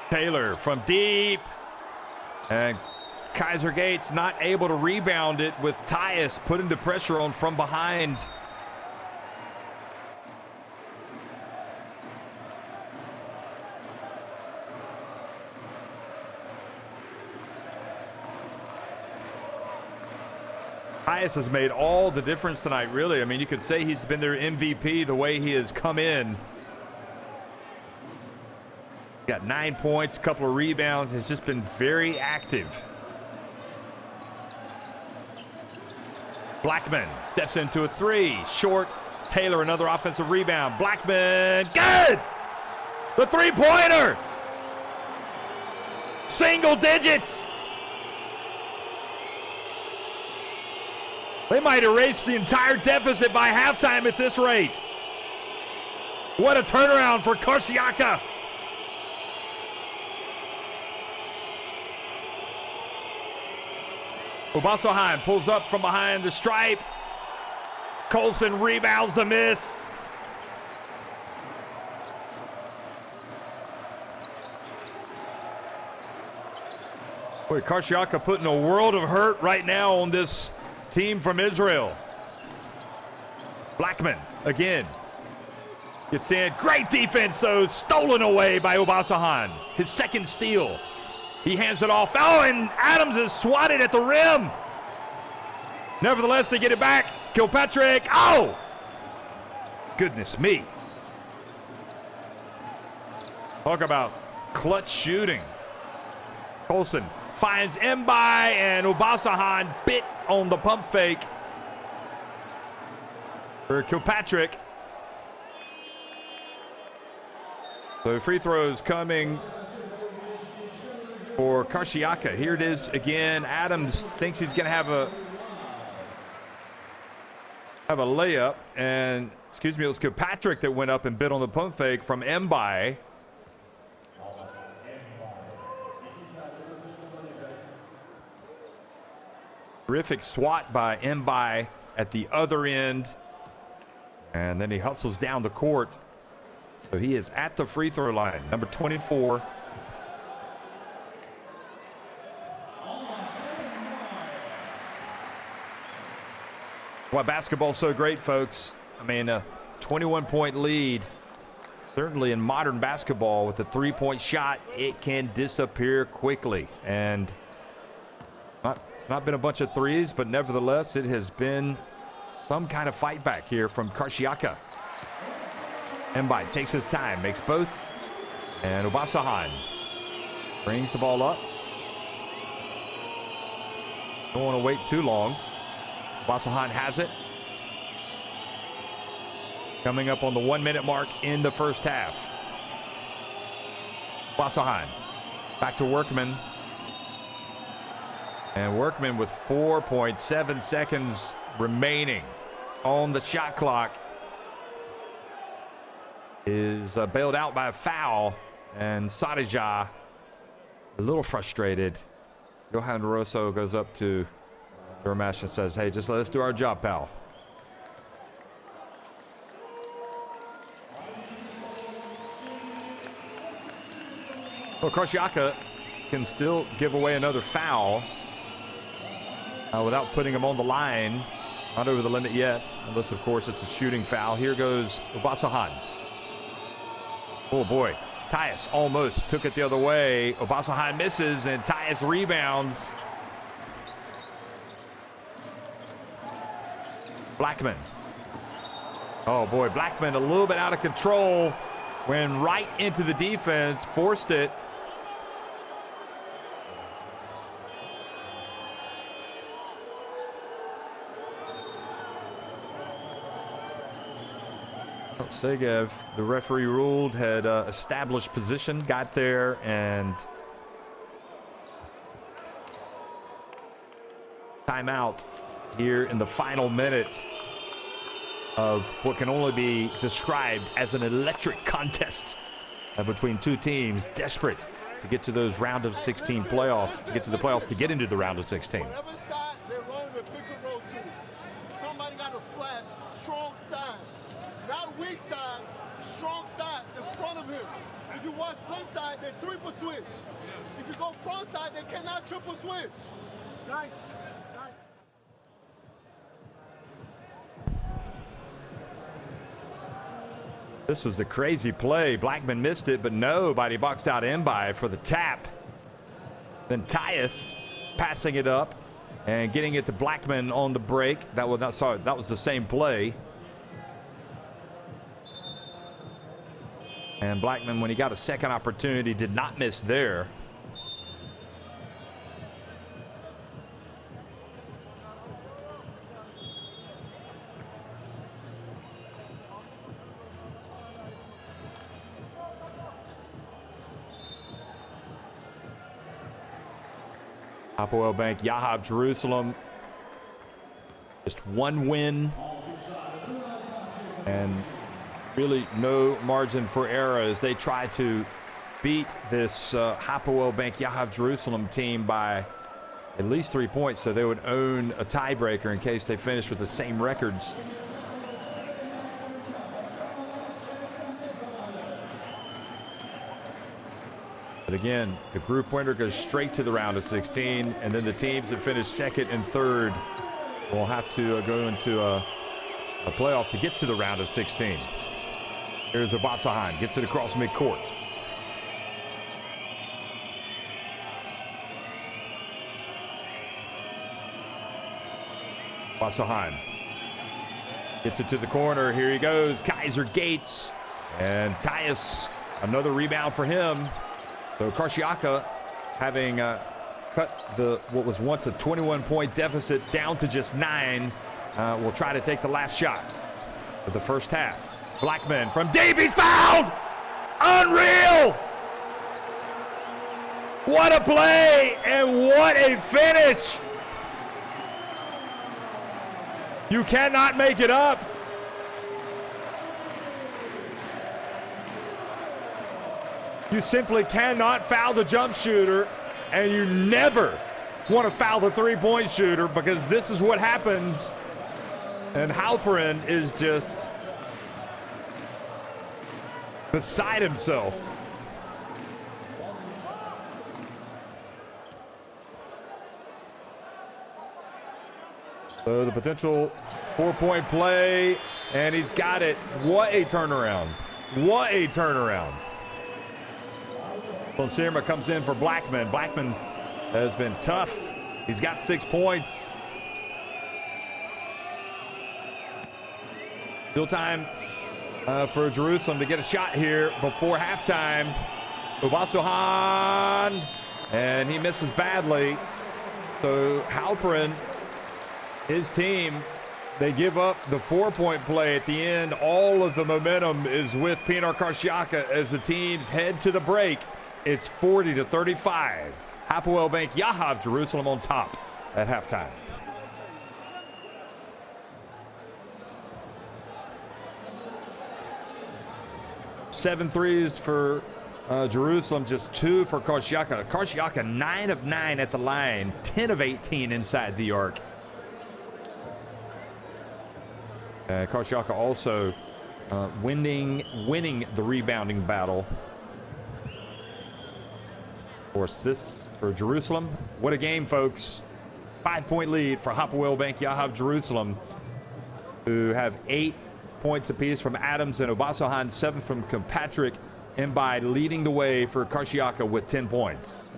Taylor from deep, and Kaiser Gates not able to rebound it with Tyus putting the pressure on from behind. Tyus has made all the difference tonight, really. I mean, you could say he's been their MVP the way he has come in. Got 9 points, a couple of rebounds, has just been very active. Blackman steps into a three. Short. Taylor, another offensive rebound. Blackman, good! The three-pointer! Single digits! They might erase the entire deficit by halftime at this rate. What a turnaround for Karsiyaka. Obasohan pulls up from behind the stripe. Colson rebounds the miss. Boy, Karsiyaka putting a world of hurt right now on this team from Israel. Blackman again. Gets in. Great defense, though. Stolen away by Obasohan. His second steal. He hands it off. Oh, and Adams is swatted at the rim. Nevertheless, they get it back. Kilpatrick. Oh! Goodness me. Talk about clutch shooting. Colson finds Mbai, and Obasohan bit on the pump fake for Kilpatrick. So free throws coming for Karsiyaka. Here it is again. Adams thinks he's going to have a layup, and excuse me, it was Kilpatrick that went up and bit on the pump fake from Mbai. Terrific swat by Mbai at the other end, and then he hustles down the court. So he is at the free throw line, number 24. Why basketball's so great, folks. I mean, a 21-point lead. Certainly in modern basketball, with the three-point shot, it can disappear quickly. And it's not been a bunch of threes, but nevertheless, it has been some kind of fight back here from Karsiyaka. Mbai takes his time, makes both, and Obasohan brings the ball up. Don't want to wait too long. Obasohan has it. Coming up on the 1 minute mark in the first half. Obasohan back to Workman. And Workman with 4.7 seconds remaining on the shot clock is bailed out by a foul, and Sadija a little frustrated. Johan Rosso goes up to Duramash and says, hey, just let us do our job, pal. Well, Karsiyaka can still give away another foul without putting him on the line. Not over the limit yet, unless, of course, it's a shooting foul. Here goes Obasohan. Oh, boy. Tyus almost took it the other way. Obasohan misses, and Tyus rebounds. Blackman. Oh, boy. Blackman a little bit out of control. Went right into the defense, forced it. Segev, the referee ruled, had established position, got there, and timeout here in the final minute of what can only be described as an electric contest between two teams desperate to get to those round of 16 playoffs, to get to the playoffs, to get into the round of 16. Somebody got to flash strong side. Not weak side, strong side in front of him. If you watch flip side, they triple switch. If you go front side, they cannot triple switch. Nice. This was the crazy play. Blackman missed it, but nobody boxed out Mbai for the tap. Then Tyus passing it up and getting it to Blackman on the break. That was that was the same play. And Blackman, when he got a second opportunity, did not miss there. Hapoel Bank Yahav Jerusalem, just one win and really no margin for error as they try to beat this Hapoel Bank Yahav Jerusalem team by at least 3 points, so they would own a tiebreaker in case they finish with the same records. But again, the group winner goes straight to the round of 16, and then the teams that finish second and third will have to go into a playoff to get to the round of 16. Here's Obasohan, gets it across midcourt. Obasohan gets it to the corner. Here he goes, Kaiser Gates, and Tyus, another rebound for him. So Karsiyaka, having cut what was once a 21-point deficit down to just 9, will try to take the last shot of the first half. Blackman from deep, he's fouled! Unreal! What a play and what a finish! You cannot make it up. You simply cannot foul the jump shooter, and you never want to foul the three-point shooter because this is what happens. And Halperin is just beside himself. So the potential 4-point play, and he's got it. What a turnaround. What a turnaround. Sirma comes in for Blackman. Blackman has been tough. He's got 6 points. Still time for Jerusalem to get a shot here before halftime. Obasohan, and he misses badly. So Halperin, his team, they give up the 4-point play at the end. All of the momentum is with Pinar Karsiyaka as the teams head to the break. It's 40-35. Hapoel Bank Yahav Jerusalem on top at halftime. 7 threes for Jerusalem, just 2 for Karsiyaka. Karsiyaka 9 of 9 at the line, 10 of 18 inside the arc. Karsiyaka also winning the rebounding battle. 4 assists for Jerusalem. What a game, folks. 5-point lead for Hapoel Bank Yahav Jerusalem, who have 8 points apiece from Adams and Obasohan, 7 from Kilpatrick, and by leading the way for Karsiyaka with 10 points.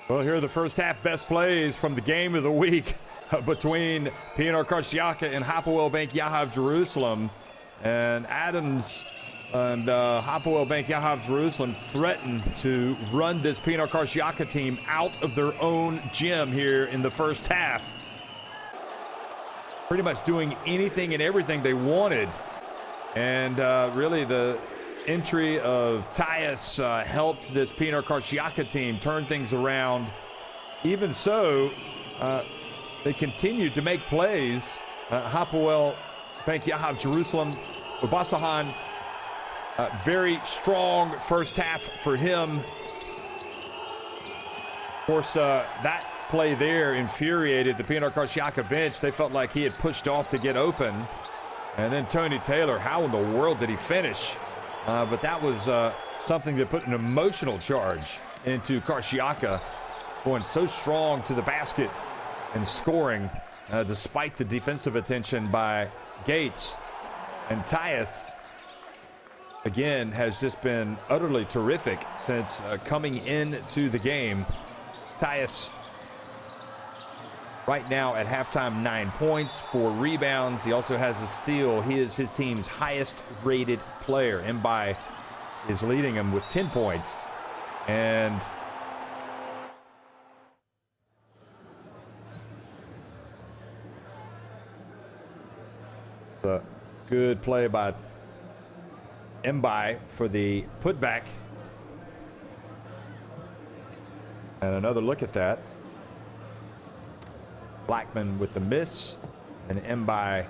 Well, here are the first half best plays from the game of the week between Pinar Karsiyaka and Hapoel Bank Yahav Jerusalem. And Adams and Hapoel Bank Yahav Jerusalem threatened to run this Pinar Karsiyaka team out of their own gym here in the first half. Pretty much doing anything and everything they wanted. And really the entry of Tyus helped this Pinar Karsiyaka team turn things around. Even so, they continued to make plays. Hapoel Bank Yahav Jerusalem, Obasohan, very strong first half for him. Of course, that play there infuriated the Pinar Karsiyaka bench. They felt like he had pushed off to get open. And then Tony Taylor, how in the world did he finish? But that was something that put an emotional charge into Karsiyaka, going so strong to the basket and scoring despite the defensive attention by Gates. And Tyus, again, has just been utterly terrific since coming into the game. Tyus right now at halftime, 9 points, 4 rebounds. He also has a steal. He is his team's highest rated player. Mbai is leading him with 10 points. And a good play by Mbai for the putback. And another look at that. Blackman with the miss, and Mbai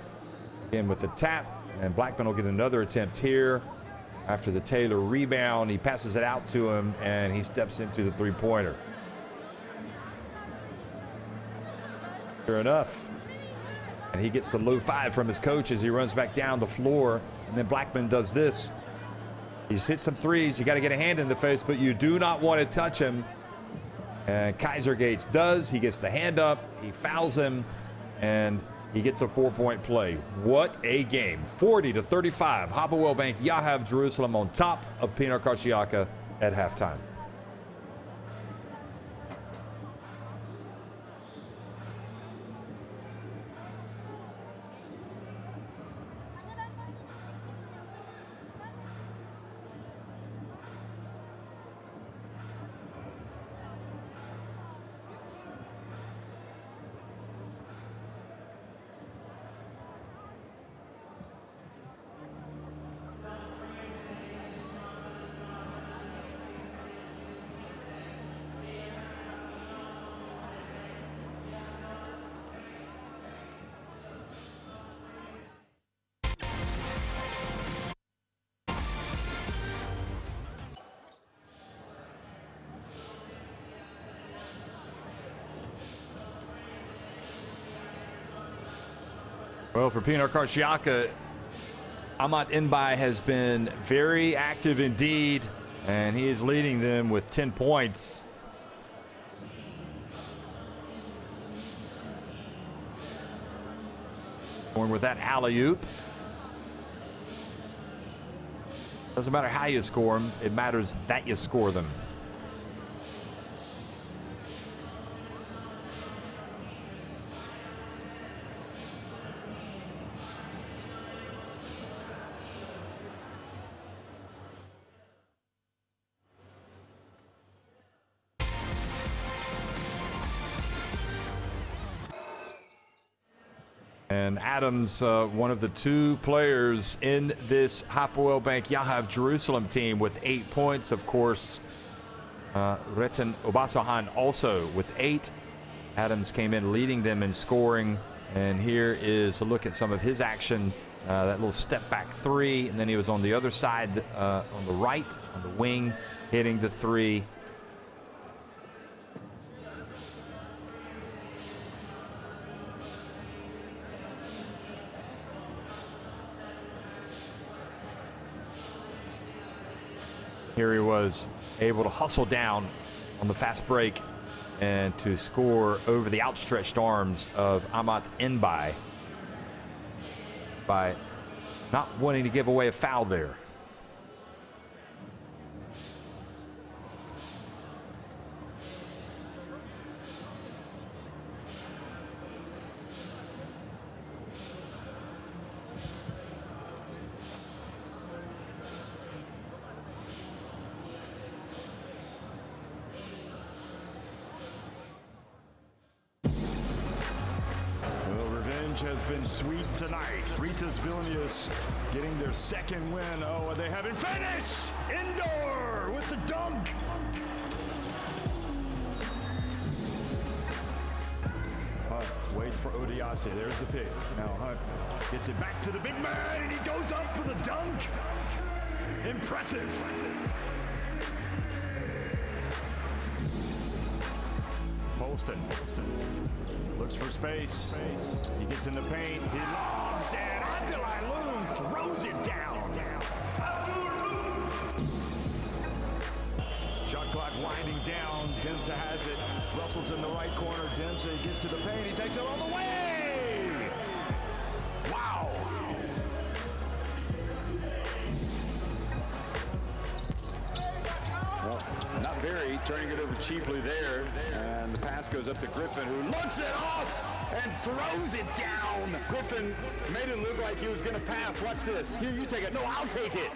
again with the tap. And Blackman will get another attempt here after the Taylor rebound. He passes it out to him, and he steps into the three-pointer. Sure enough. And he gets the low 5 from his coach as he runs back down the floor. And then Blackman does this. He's hit some threes. You got to get a hand in the face, but you do not want to touch him. And Kaiser Gates does. He gets the hand up. He fouls him, and he gets a 4-point play. What a game. 40-35. Hapoel Bank Yahav Jerusalem on top of Pinar Karsiyaka at halftime. Well, for Pinar Karsiyaka, Amat Mbai has been very active indeed, and he is leading them with 10 points. Going with that alley-oop. Doesn't matter how you score them, it matters that you score them. And Adams, one of the 2 players in this Hapoel Bank Yahav Jerusalem team with 8 points. Of course, Retan Obasohan also with 8. Adams came in leading them in scoring. And here is a look at some of his action. That little step back 3. And then he was on the other side, on the right, on the wing, hitting the 3. Here he was able to hustle down on the fast break and to score over the outstretched arms of Amat Mbai by not wanting to give away a foul there. Has been sweet tonight. Ritas Vilnius getting their 2nd win. Oh, and they haven't finished! Indoor with the dunk! Hunt waits for Odiase. There's the pick. Now Hunt gets it back to the big man, and he goes up for the dunk. Impressive. Holston looks for space. He gets in the paint. He lobs, and Adilai Loon throws it down. Shot clock winding down. Demsa has it. Russell's in the right corner. Demsa gets to the paint. He takes it all the way. Wow. Well, not very. Turning it over cheaply there. And the pass goes up to Griffin, who looks it off. and throws it down. Griffin made it look like he was going to pass. Watch this. Here, you take it. No, I'll take it.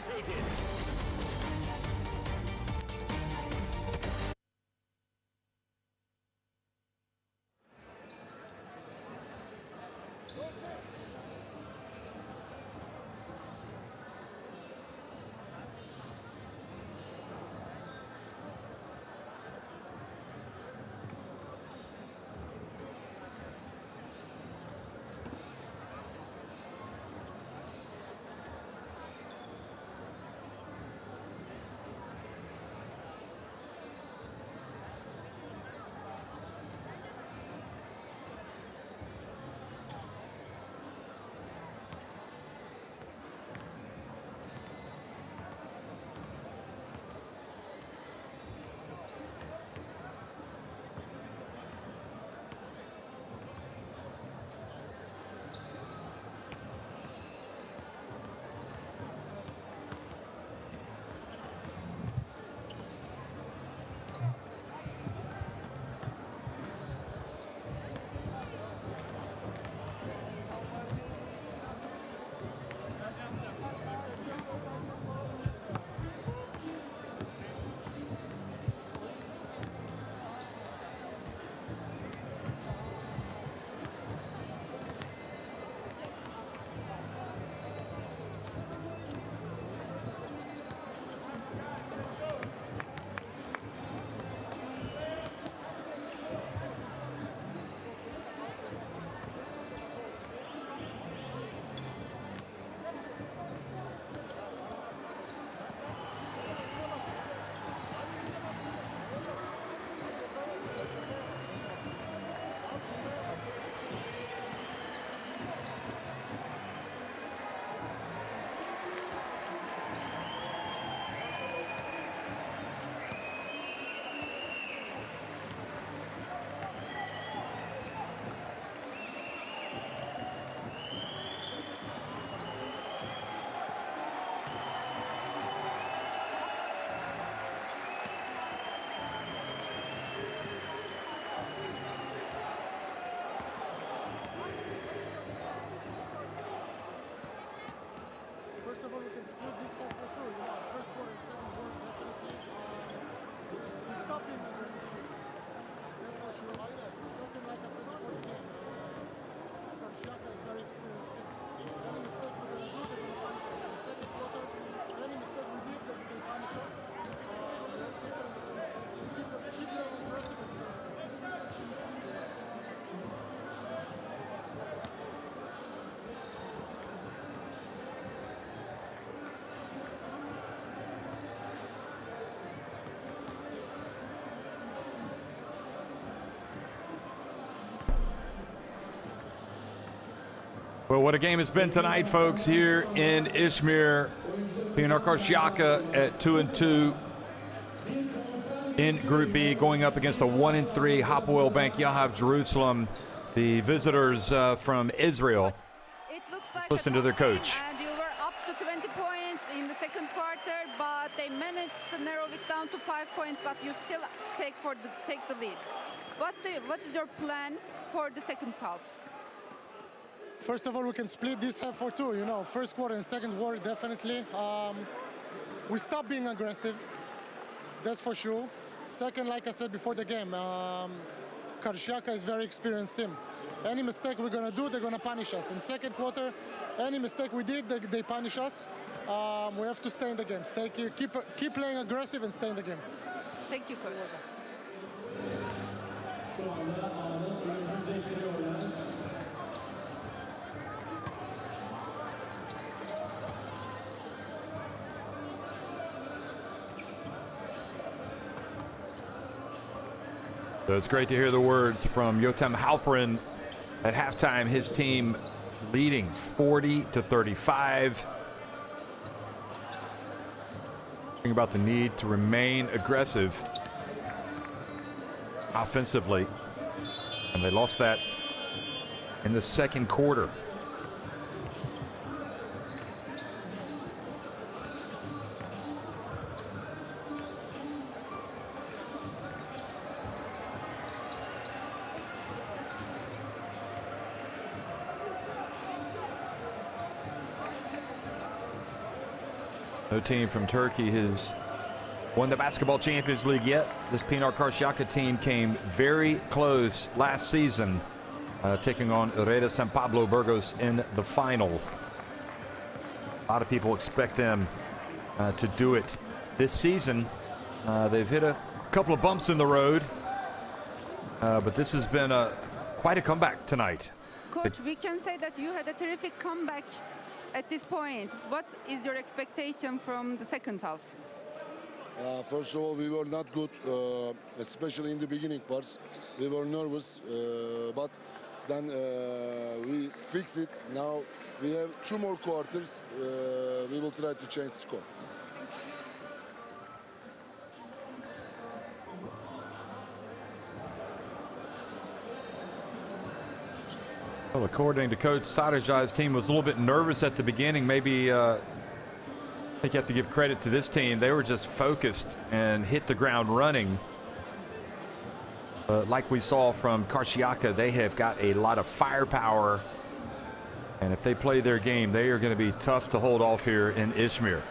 First of all, we can split this half for two. First quarter and second quarter, definitely. We stopped being aggressive. That's for sure. Second, like I said before the game, Karsiyaka is very experienced team. Any mistake we're going to do, they're going to punish us. In second quarter, any mistake we did, they're going to punish us. We have to stand against it. Keep playing aggressive and stand. Well, what a game it's been tonight, folks, here in Izmir. Pinar Karsiyaka at 2-2 in Group B, going up against a 1-3 Hapoel Bank Yahav Jerusalem, the visitors from Israel. It looks like Listen to their coach. And you were up to 20 points in the second quarter, but they managed to narrow it down to 5 points, but you still take the lead. What is your plan for the second half? First of all, we can split this half for two. First quarter and second quarter, definitely. We stopped being aggressive. That's for sure. Second, like I said before the game, Karsiyaka is very experienced team. Any mistake we're going to do, they're going to punish us. In second quarter, any mistake we did, they punish us. We have to stay in the game. Keep playing aggressive and stay in the game. Thank you, Coach. So it's great to hear the words from Yotam Halperin at halftime. His team leading 40-35. Talking about the need to remain aggressive offensively. And they lost that in the second quarter. No team from Turkey has won the Basketball Champions League yet. This Pinar Karsiyaka team came very close last season, taking on Herrera San Pablo Burgos in the final. A lot of people expect them to do it this season. They've hit a couple of bumps in the road, but this has been quite a comeback tonight. Coach, we can say that you had a terrific comeback at this point. What is your expectation from the second half? First of all, we were not good, especially in the beginning parts. We were nervous, but then we fixed it. Now we have 2 more quarters. We will try to change score. Well, according to Coach Sarajai's team was a little bit nervous at the beginning. Maybe I think you have to give credit to this team. They were just focused and hit the ground running. Like we saw from Karsiyaka, they have got a lot of firepower. And if they play their game, they are going to be tough to hold off here in Izmir.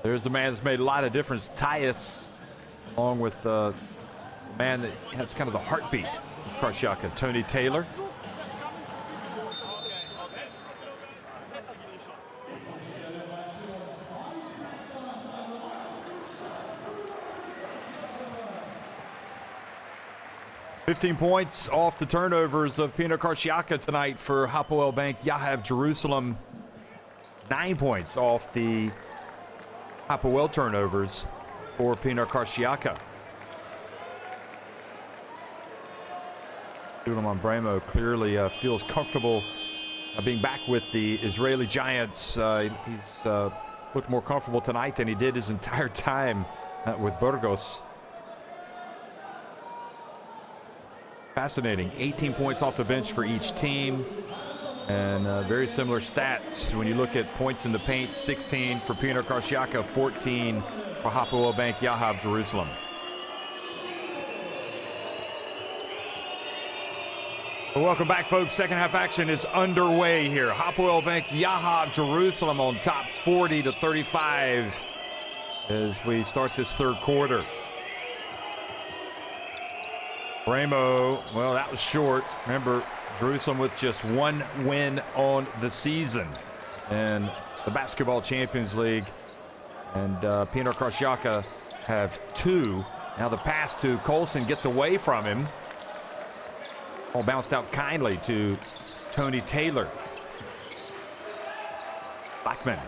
There's the man that's made a lot of difference, Tyus, along with the man that has kind of the heartbeat of Karsiyaka, Tony Taylor. "15 points off the turnovers of Pinar Karsiyaka tonight for Hapoel Bank Yahav Jerusalem. 9 points off the Hapoel turnovers for Pinar Karsiyaka. Suleiman Bremo clearly feels comfortable being back with the Israeli Giants. He's looked more comfortable tonight than he did his entire time with Burgos. Fascinating. 18 points off the bench for each team. And very similar stats when you look at points in the paint. 16 for Pinar Karsiyaka, 14 for Hapoel Bank Yahav Jerusalem. Well, welcome back, folks. Second half action is underway here. Hapoel Bank Yahav Jerusalem on top 40-35 as we start this third quarter. Bremo, well, that was short. Remember, Jerusalem with just 1 win on the season in the Basketball Champions League. And Pinar Karsiyaka have 2. Now the pass to Colson gets away from him. All bounced out kindly to Tony Taylor. Blackman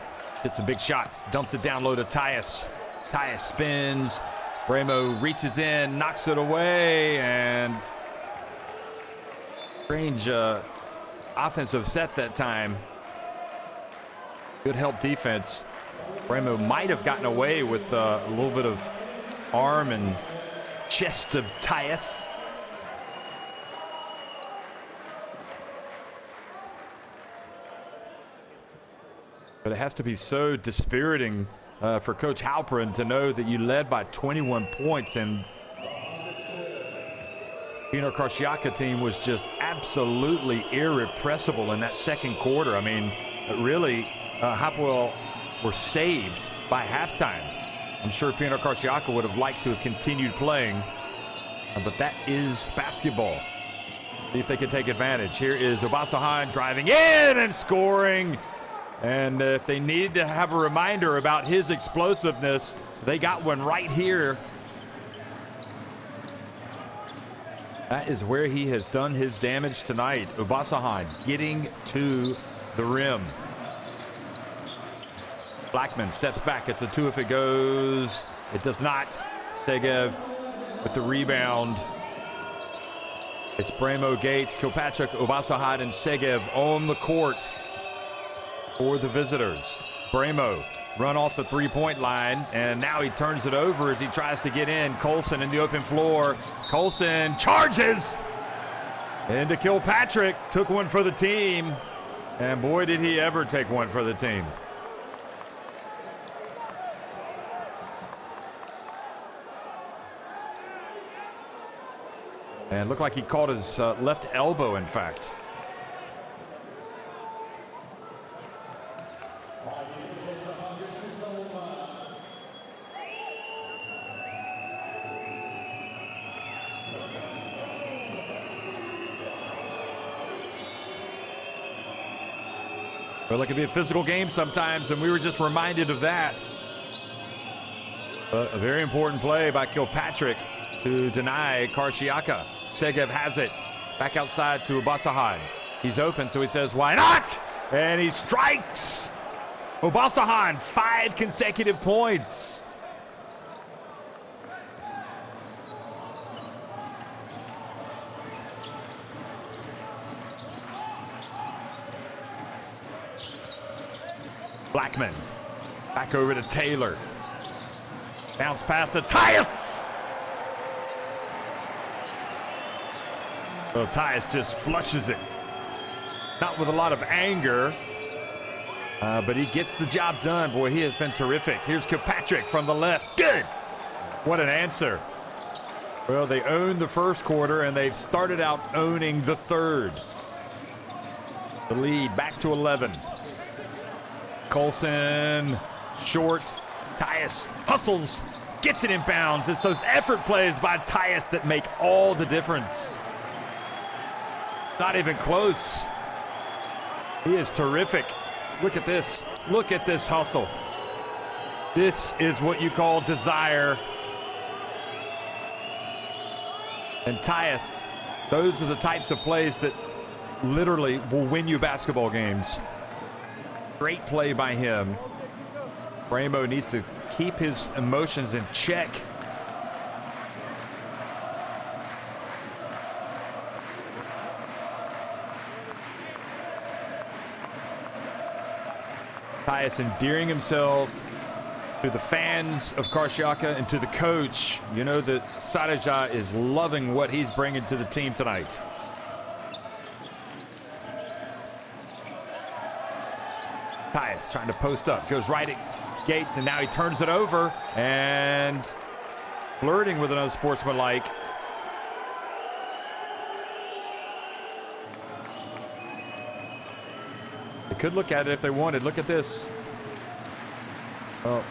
hits some big shots, dumps it down low to Tyus. Tyus spins. Bremo reaches in, knocks it away, and strange offensive set that time. Good help defense. Bremo might have gotten away with a little bit of arm and chest of Tyus. But it has to be so dispiriting for Coach Halperin to know that you led by 21 points and Pinar Karsiyaka team was just absolutely irrepressible in that second quarter. I mean, really, Hapoel were saved by halftime. I'm sure Pinar Karsiyaka would have liked to have continued playing, but that is basketball. See if they can take advantage. Here is Obasahan driving in and scoring. And if they needed to have a reminder about his explosiveness, they got one right here. That is where he has done his damage tonight. Obasahan getting to the rim. Blackman steps back. It's a 2 if it goes. It does not. Segev with the rebound. It's Bremo, Gates, Kilpatrick, Obasohan, and Segev on the court for the visitors. Bremo run off the three-point line, and now he turns it over as he tries to get in. Colson in the open floor. Colson charges into Kilpatrick. Took one for the team, and boy, did he ever take one for the team. And looked like he caught his left elbow, in fact. Well, it can be a physical game sometimes, and we were just reminded of that. A very important play by Kilpatrick to deny Karsiyaka. Segev has it. Back outside to Obasohan. He's open, so he says, why not? And he strikes. Obasohan, 5 consecutive points. Blackman. Back over to Taylor. Bounce pass to Tyus. Well, Tyus just flushes it. Not with a lot of anger, but he gets the job done. Boy, he has been terrific. Here's Kilpatrick from the left. Good. What an answer. Well, they owned the first quarter, and they've started out owning the third. The lead back to 11. Colson, short. Tyus hustles, gets it in bounds. It's those effort plays by Tyus that make all the difference. Not even close. He is terrific. Look at this. Look at this hustle. This is what you call desire. And Tyus, those are the types of plays that literally will win you basketball games. Great play by him. Bremo needs to keep his emotions in check. Tyus endearing himself to the fans of Karsiyaka and to the coach. You know that Sadeja is loving what he's bringing to the team tonight. Tyus trying to post up, goes right at Gates, and now he turns it over and flirting with an unsportsmanlike. They could look at it if they wanted. Look at this. Oh,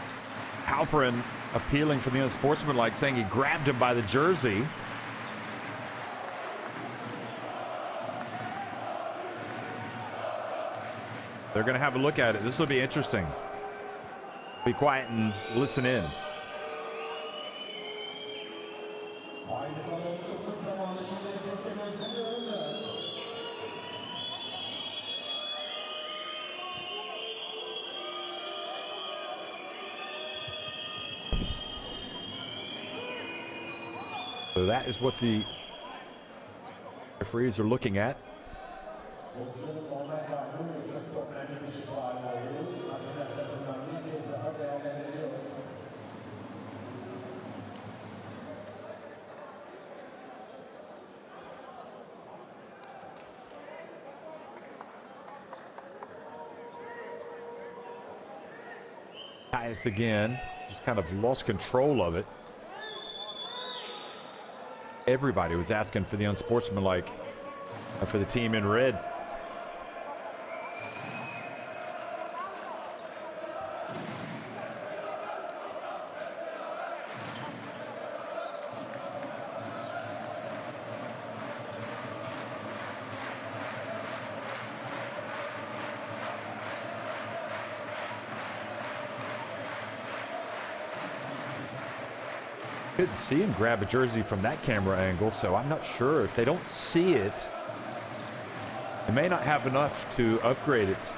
Halperin appealing for the unsportsmanlike, saying he grabbed him by the jersey. They're going to have a look at it. This will be interesting. Be quiet and listen in. So that is what the referees are looking at. Tyus again, just kind of lost control of it. Everybody was asking for the unsportsmanlike for the team in red. Couldn't see him grab a jersey from that camera angle, so I'm not sure. If they don't see it, they may not have enough to upgrade it.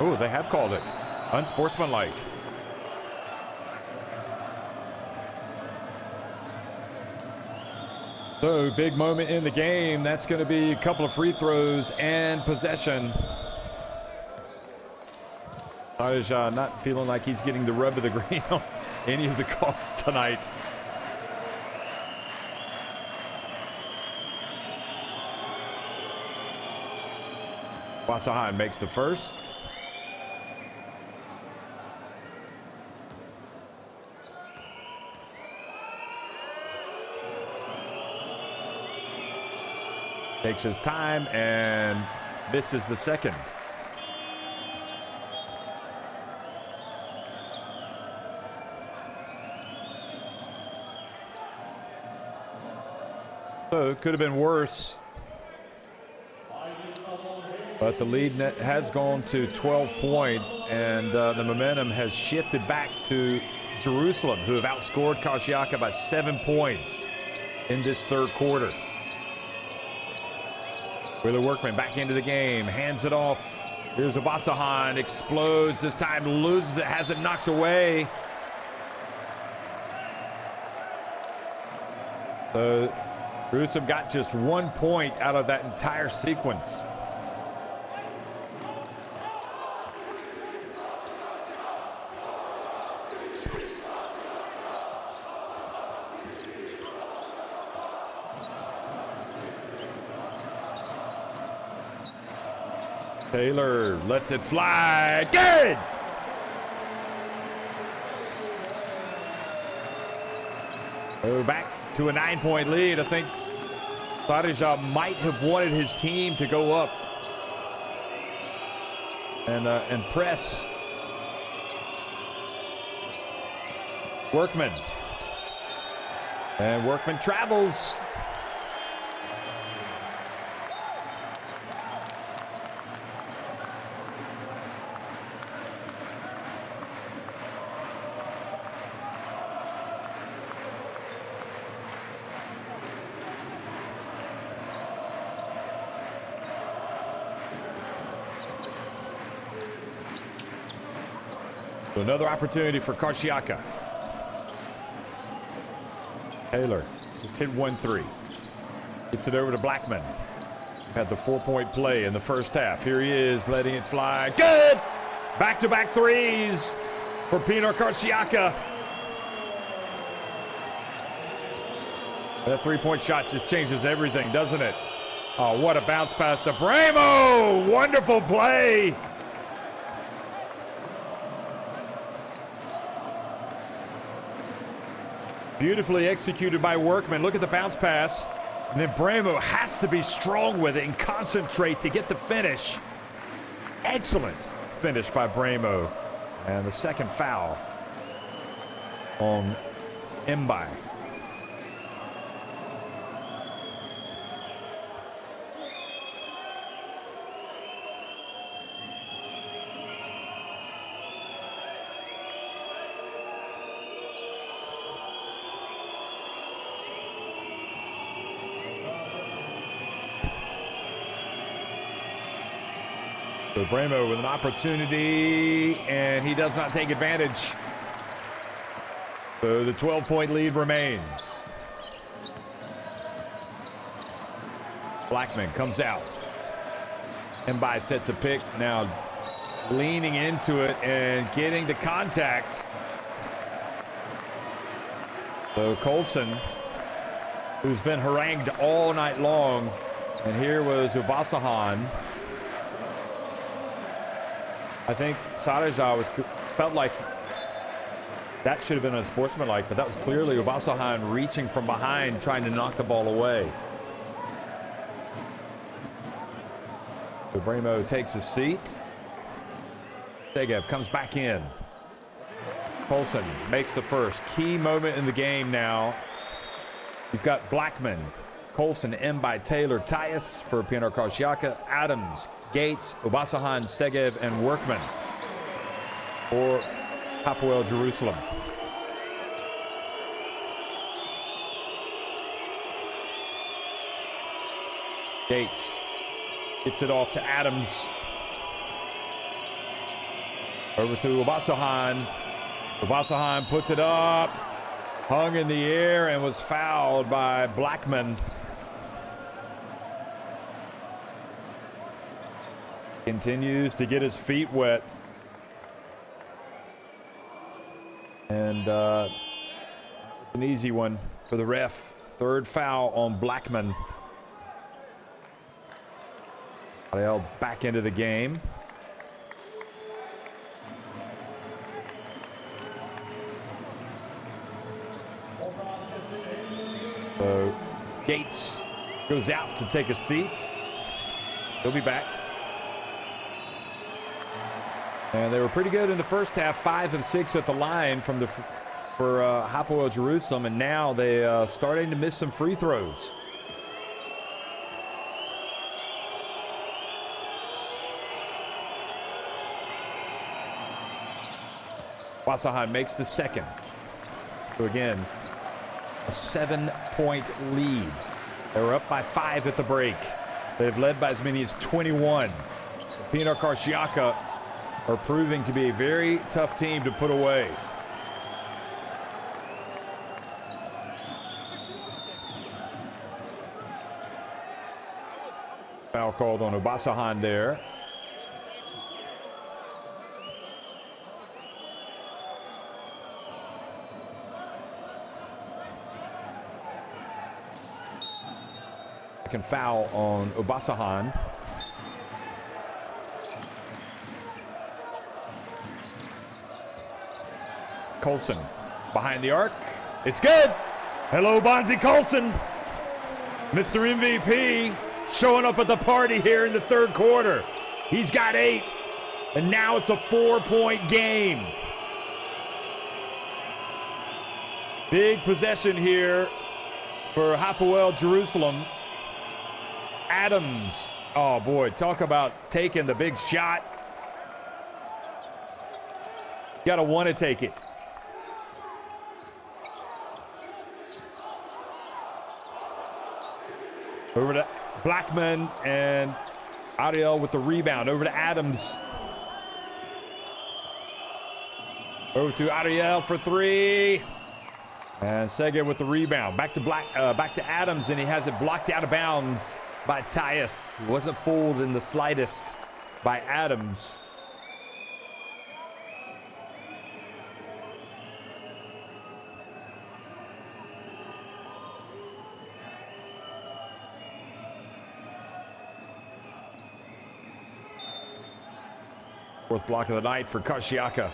Oh, they have called it unsportsmanlike. So big moment in the game. That's going to be a couple of free throws and possession. Sadeja not feeling like he's getting the rub of the green on any of the calls tonight. Wasahan makes the first. Takes his time and misses the second. So it could have been worse. But the lead has gone to 12 points, and the momentum has shifted back to Jerusalem, who have outscored Karsiyaka by 7 points in this third quarter. Wheeler Workman back into the game, hands it off. Here's Obasahan, explodes, this time loses it, has it knocked away. So Jerusalem got just 1 point out of that entire sequence. Taylor lets it fly. Good! So back to a 9-point lead. I think Sadeja might have wanted his team to go up and press. Workman. And Workman travels. So another opportunity for Karsiyaka. Taylor just hit 1-3. Gets it over to Blackman. Had the 4-point play in the first half. Here he is letting it fly. Good! Back-to-back threes for Pinar Karsiyaka. That 3-point shot just changes everything, doesn't it? Oh, what a bounce pass to Bramo! Wonderful play! Beautifully executed by Workman. Look at the bounce pass. And then Bramo has to be strong with it and concentrate to get the finish. Excellent finish by Bramo. And the second foul on Mbai. So Bramo with an opportunity, and he does not take advantage. So the 12-point lead remains. Blackman comes out. Mbai sets a pick, now leaning into it and getting the contact. So Colson, who's been harangued all night long, and here was Obasahan. I think Sadeja felt like that should have been unsportsmanlike, but that was clearly Obasahan reaching from behind, trying to knock the ball away. So Bramo takes a seat. Segev comes back in. Colson makes the first. Key moment in the game now. You've got Blackman, Colson, Mbai, Taylor, Tyus for Pinar Karsiyaka, Adams, Gates, Obasahan, Segev, and Workman for Hapoel Jerusalem. Gates gets it off to Adams. Over to Obasohan. Obasohan puts it up. Hung in the air and was fouled by Blackman. Continues to get his feet wet. And that was an easy one for the ref. Third foul on Blackman. Hapoel back into the game. So Gates goes out to take a seat. He'll be back. And they were pretty good in the first half, 5 of 6 at the line for Hapoel Jerusalem, and now they starting to miss some free throws. Wasahan makes the second. So again, a 7-point lead. They were up by 5 at the break. They've led by as many as 21. Pinar Karsiyaka are proving to be a very tough team to put away. Foul called on Obasohan there. Second foul on Obasohan. Colson behind the arc. It's good. Hello, Bonzi Colson. Mr. MVP showing up at the party here in the third quarter. He's got 8, and now it's a 4-point game. Big possession here for Hapoel Jerusalem. Adams, oh boy, talk about taking the big shot. Got to want to take it. Over to Blackman, and Ariel with the rebound. Over to Adams. Over to Ariel for 3. And Sega with the rebound. Back to Adams, and he has it blocked out of bounds by Tyus. He wasn't fooled in the slightest by Adams. Fourth block of the night for Karsiyaka.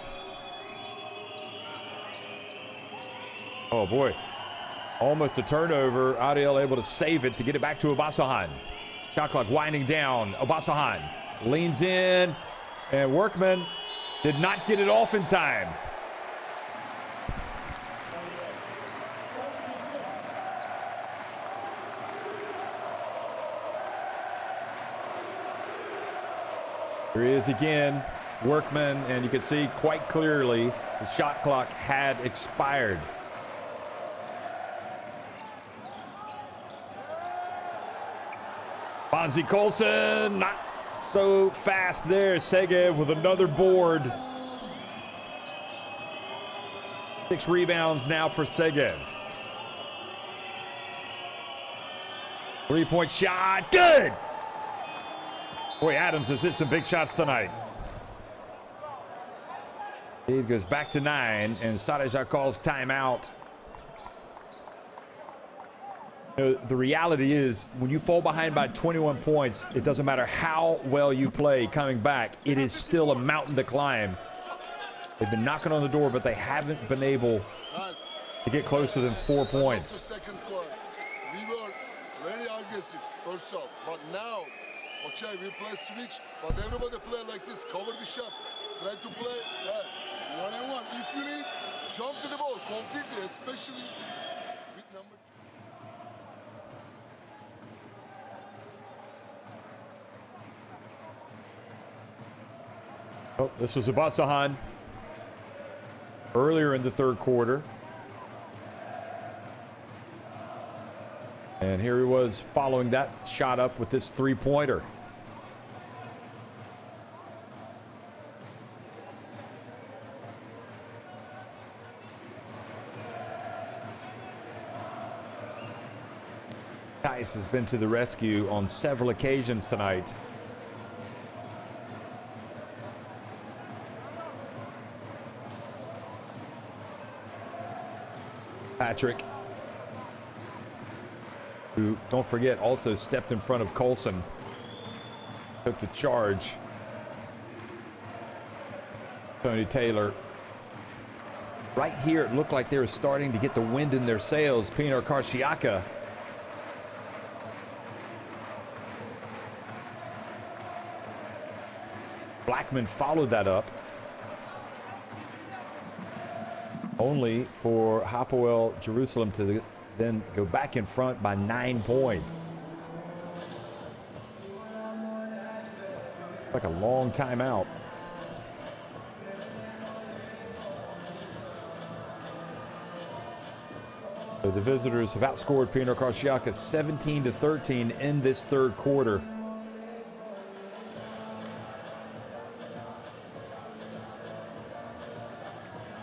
Oh boy, almost a turnover. Ariel able to save it to get it back to Obasohan. Shot clock winding down. Obasohan leans in, and Workman did not get it off in time. Here he is again, Workman, and you can see quite clearly the shot clock had expired. Bonzi Colson, not so fast there. Segev with another board. 6 rebounds now for Segev. 3-point shot, good! Boy, Adams has hit some big shots tonight. Lead goes back to 9, and Sadeja calls timeout. The reality is, when you fall behind by 21 points, it doesn't matter how well you play coming back. It is still a mountain to climb. They've been knocking on the door, but they haven't been able to get closer than 4 points. Second quarter, we were very aggressive first half, but now, okay, we play switch, but everybody play like this, cover the shot, try to play 1-on-1. If you need, jump to the ball completely, especially with number 2. Oh, this was Obasohan earlier in the third quarter. And here he was following that shot up with this 3-pointer. Tice has been to the rescue on several occasions tonight. Patrick, who, don't forget, also stepped in front of Colson, took the charge. Tony Taylor. Right here, it looked like they were starting to get the wind in their sails. Pinar Karsiyaka. Blackman followed that up. Only for Hapoel Jerusalem to then go back in front by 9 points. Like a long timeout. So the visitors have outscored Pinar Karsiyaka 17-13 in this third quarter.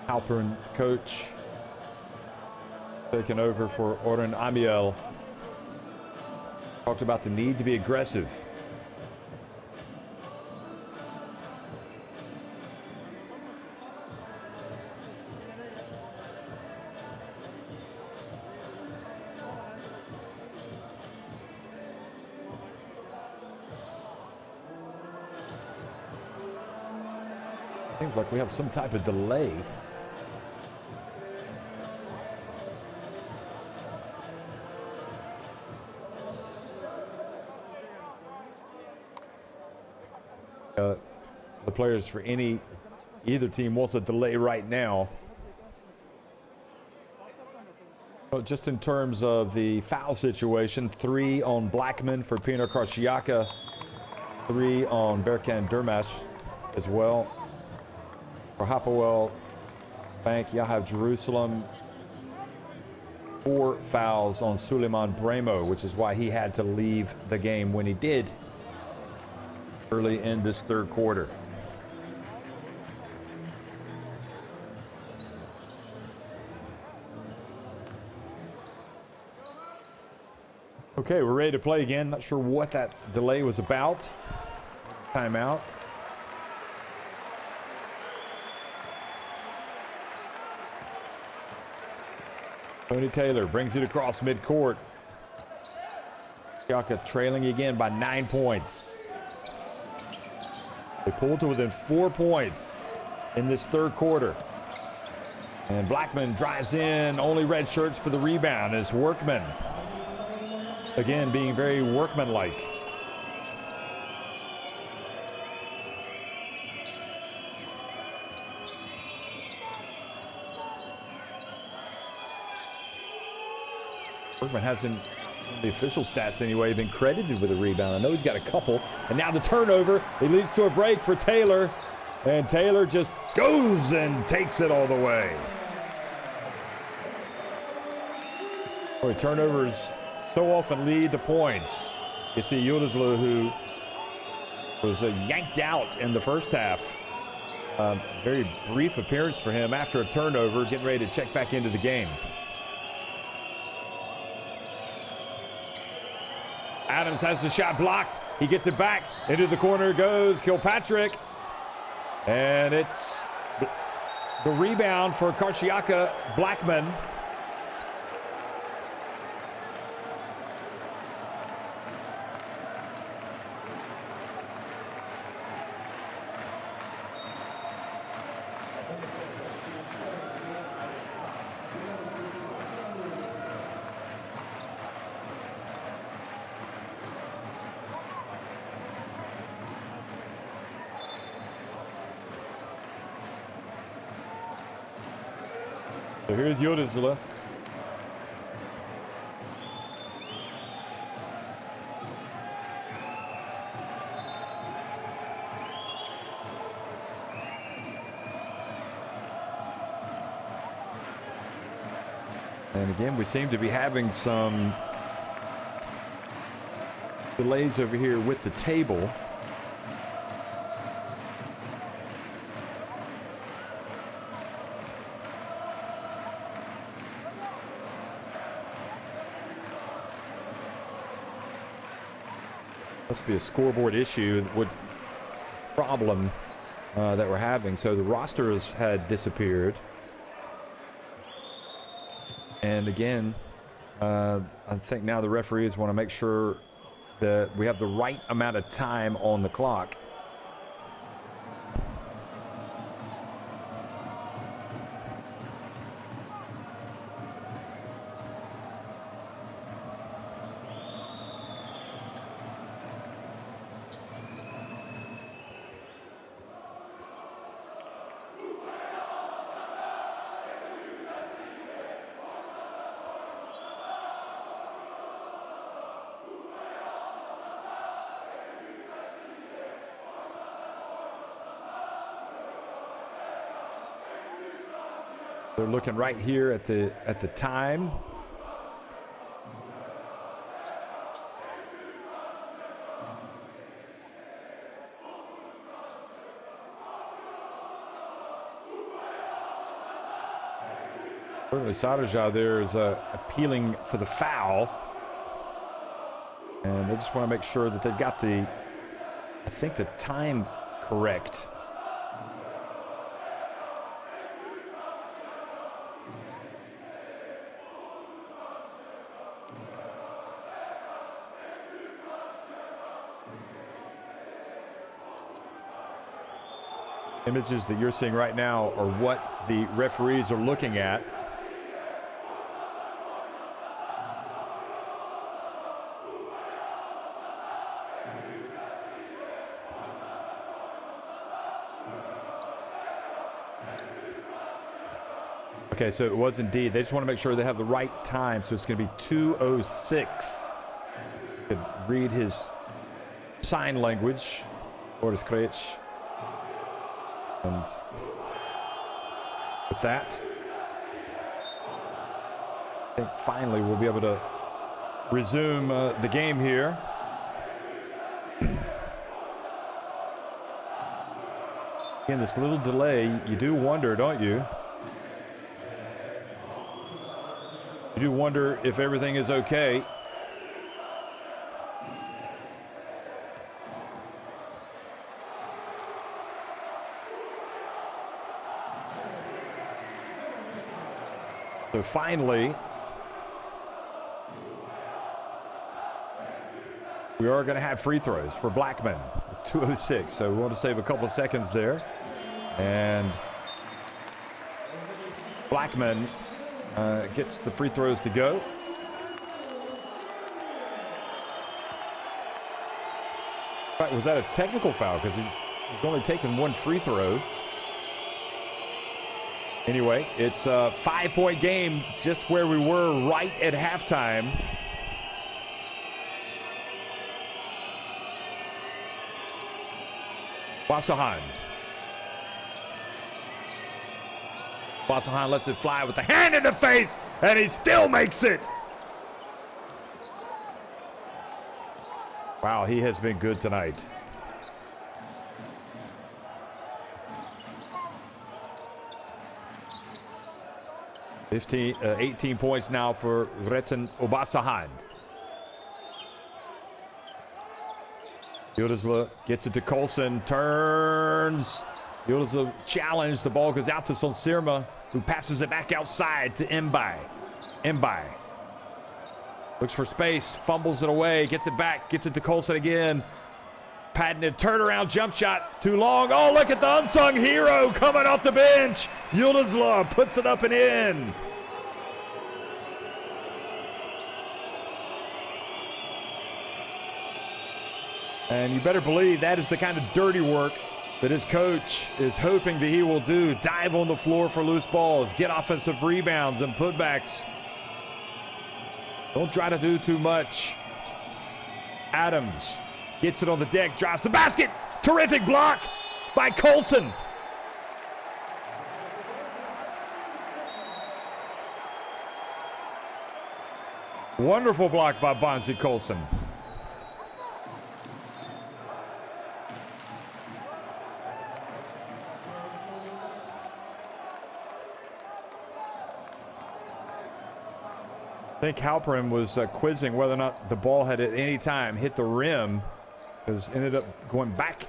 Halpern, coach, taking over for Orhan Amiel. Talked about the need to be aggressive. Seems like we have some type of delay. The players for either team wants a delay right now. Well, just in terms of the foul situation, 3 on Blackman for Pinar Karsiyaka, 3 on Berkan Durmash as well. For Hapoel Bank Yahav Jerusalem, 4 fouls on Suleiman Bremo, which is why he had to leave the game when he did early in this third quarter. Okay, we're ready to play again. Not sure what that delay was about. Timeout. Tony Taylor brings it across midcourt. Karsiyaka trailing again by 9 points. They pulled to within 4 points in this third quarter. And Blackman drives in, only red shirts for the rebound as Workman. Again, being very workmanlike. Workman hasn't, the official stats anyway, been credited with a rebound. I know he's got a couple. And now the turnover. It leads to a break for Taylor. And Taylor just goes and takes it all the way. Boy, turnovers so often lead to points. You see Yıldızlı, who was yanked out in the first half. Very brief appearance for him after a turnover, getting ready to check back into the game. Adams has the shot blocked. He gets it back. Into the corner goes Kilpatrick. And it's the rebound for Karsiyaka Blackman. So here's Yıldızlı. And again, we seem to be having some delays over here with the table. Must be a scoreboard issue. What problem that we're having? So the rosters had disappeared. And again, I think now the referees want to make sure that we have the right amount of time on the clock. They're looking right here at the time. Certainly Sarajah there is appealing for the foul. And they just want to make sure that they've got the, I think, the time correct. Images that you're seeing right now are what the referees are looking at. Okay, so it was indeed. They just want to make sure they have the right time. So it's going to be 2:06. You could read his sign language, Boris Krejci. And with that, I think finally we'll be able to resume the game here. Again, this little delay, you do wonder, don't you? You do wonder if everything is okay. So finally, we are going to have free throws for Blackman. 2:06. So we want to save a couple of seconds there. And Blackman gets the free throws to go. In fact, was that a technical foul? Because he's only taken one free throw. Anyway, it's a 5-point game, just where we were right at halftime. Basahan. Basahan lets it fly with the hand in the face, and he still makes it. Wow, he has been good tonight. 18 points now for Retten Obasahan. Yıldızlı gets it to Colson, turns. Yıldızlı challenge, the ball goes out to Sonsirma, who passes it back outside to Mbai. Mbai looks for space, fumbles it away, gets it back, gets it to Colson again. Patented turnaround jump shot, too long. Oh, look at the unsung hero coming off the bench. Yıldızlı puts it up and in. And you better believe that is the kind of dirty work that his coach is hoping that he will do. Dive on the floor for loose balls, get offensive rebounds and putbacks. Don't try to do too much. Adams gets it on the deck, drives the basket. Terrific block by Colson. Wonderful block by Bonzi Colson. I think Halperin was quizzing whether or not the ball had at any time hit the rim. Has ended up going back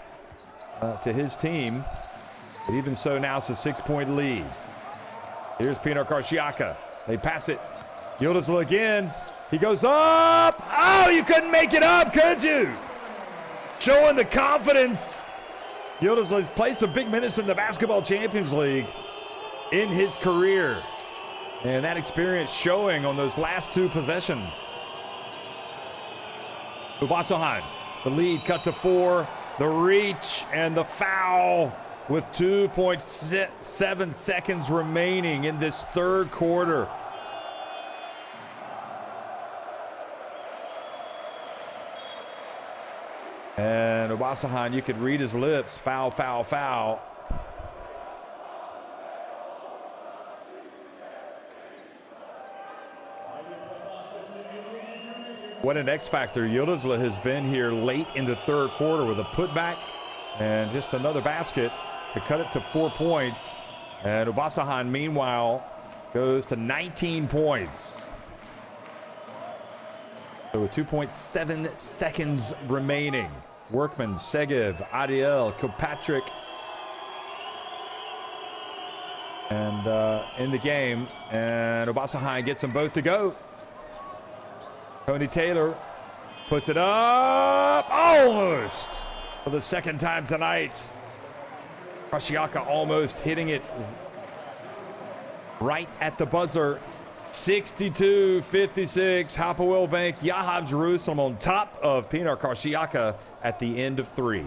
to his team. But even so, now it's a 6-point lead. Here's Pinar Karsiyaka. They pass it. Yıldızlı again. He goes up. Oh, you couldn't make it up, could you? Showing the confidence. Yıldızlı has played some big minutes in the Basketball Champions League in his career. And that experience showing on those last 2 possessions. Ubasahan, the lead cut to 4. The reach and the foul with 2.7 seconds remaining in this third quarter. And Ubasahan, you could read his lips. Foul, foul, foul. What an X factor Yıldızlı has been here late in the third quarter with a putback and just another basket to cut it to 4 points. And Ubasahan, meanwhile, goes to 19 points. So with 2.7 seconds remaining. Workman, Segev, Ariel, Kilpatrick, and in the game. And Ubasahan gets them both to go. Tony Taylor puts it up, almost, for the second time tonight. Karsiyaka almost hitting it right at the buzzer. 62-56, Hapoel Bank, Yahab Jerusalem on top of Pinar Karsiyaka at the end of 3.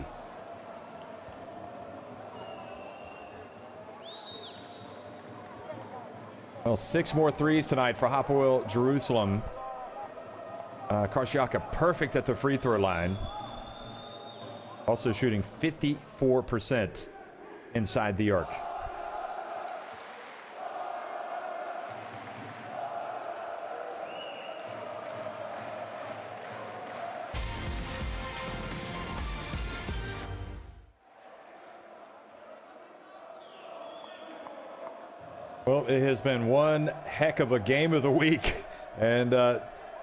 Well, 6 more threes tonight for Hapoel Jerusalem. Karsiyaka perfect at the free throw line. Also shooting 54% inside the arc. Well, it has been one heck of a game of the week. And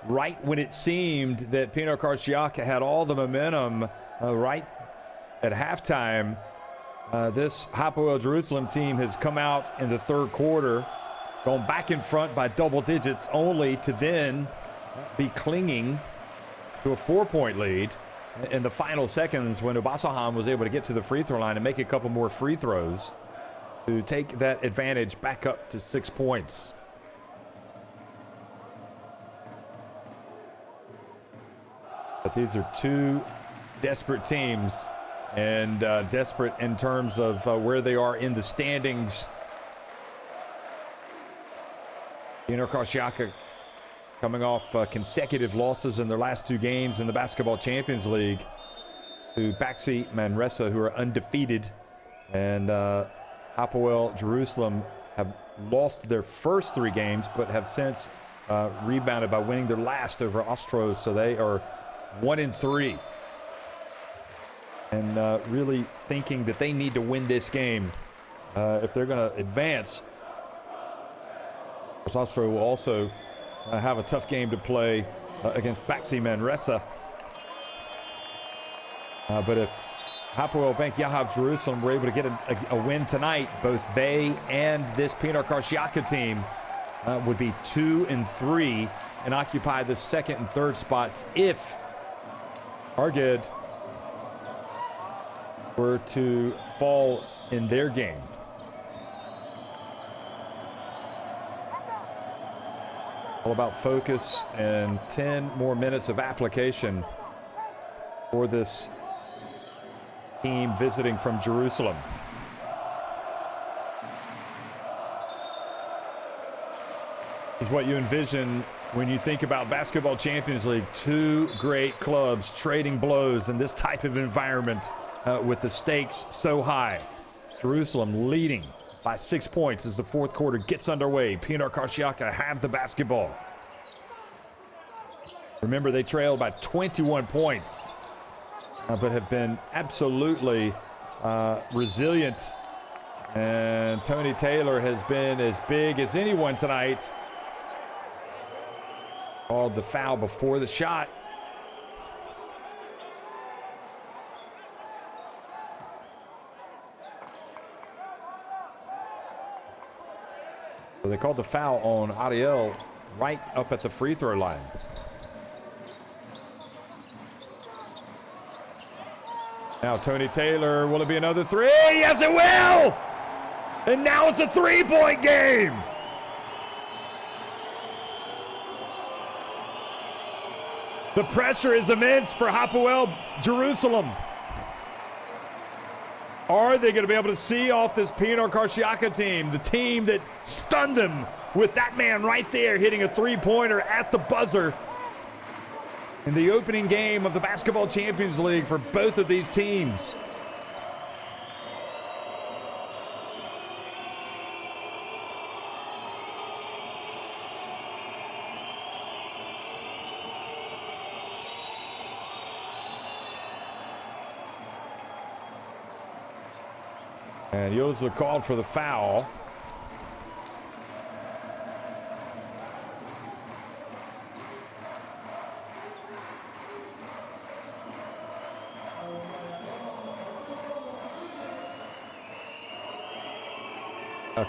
right when it seemed that Pinar Karsiyaka had all the momentum right at halftime, this Hapoel Jerusalem team has come out in the third quarter, gone back in front by double digits, only to then be clinging to a 4-point lead in the final seconds when Ubasahan was able to get to the free throw line and make a couple more free throws to take that advantage back up to 6 points. But these are 2 desperate teams, and desperate in terms of where they are in the standings. Pinar Karsiyaka coming off consecutive losses in their last 2 games in the Basketball Champions League to Baxi Manresa, who are undefeated, and Hapoel Jerusalem have lost their first 3 games, but have since rebounded by winning their last over Ostros, so they are 1-3, and really thinking that they need to win this game if they're going to advance. Ostro will also have a tough game to play against Baxi Manresa. But if Hapoel Bank Yahab Jerusalem were able to get a win tonight, both they and this Pinar Karsiyaka team would be 2-3 and occupy the 2nd and 3rd spots if Arged were to fall in their game. All about focus and 10 more minutes of application for this team visiting from Jerusalem. This is what you envision when you think about Basketball Champions League. 2 great clubs trading blows in this type of environment with the stakes so high. Jerusalem leading by 6 points as the 4th quarter gets underway. Pinar Karsiyaka have the basketball. Remember, they trailed by 21 points, but have been absolutely resilient. And Tony Taylor has been as big as anyone tonight. Called the foul before the shot. So they called the foul on Ariel right up at the free throw line. Now Tony Taylor, will it be another three? Yes, it will! And now it's a three-point game. The pressure is immense for Hapoel Jerusalem. Are they going to be able to see off this Pinar Karsiyaka team, the team that stunned them with that man right there hitting a three-pointer at the buzzer in the opening game of the Basketball Champions League for both of these teams? And Yoza called for the foul.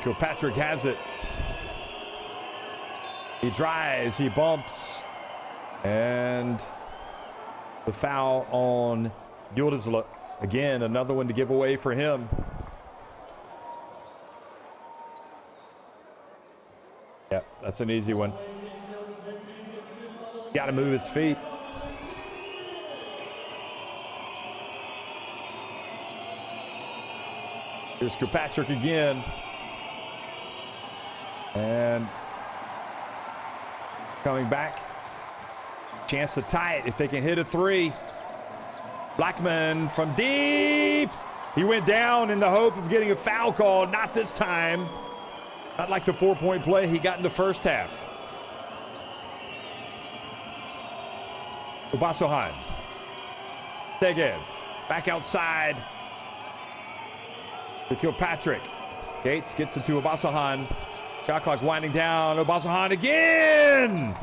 Kilpatrick has it. He drives, he bumps, and the foul on Yurdizla. Again, another one to give away for him. Yep, that's an easy one. Got to move his feet. Here's Kilpatrick again. And coming back. Chance to tie it if they can hit a three. Blackman from deep. He went down in the hope of getting a foul call. Not this time. Not like the four-point play he got in the first half. Obasohan. Segev. Back outside. To Kilpatrick. Gates gets it to Obasohan. Shot clock winding down. Obasohan again.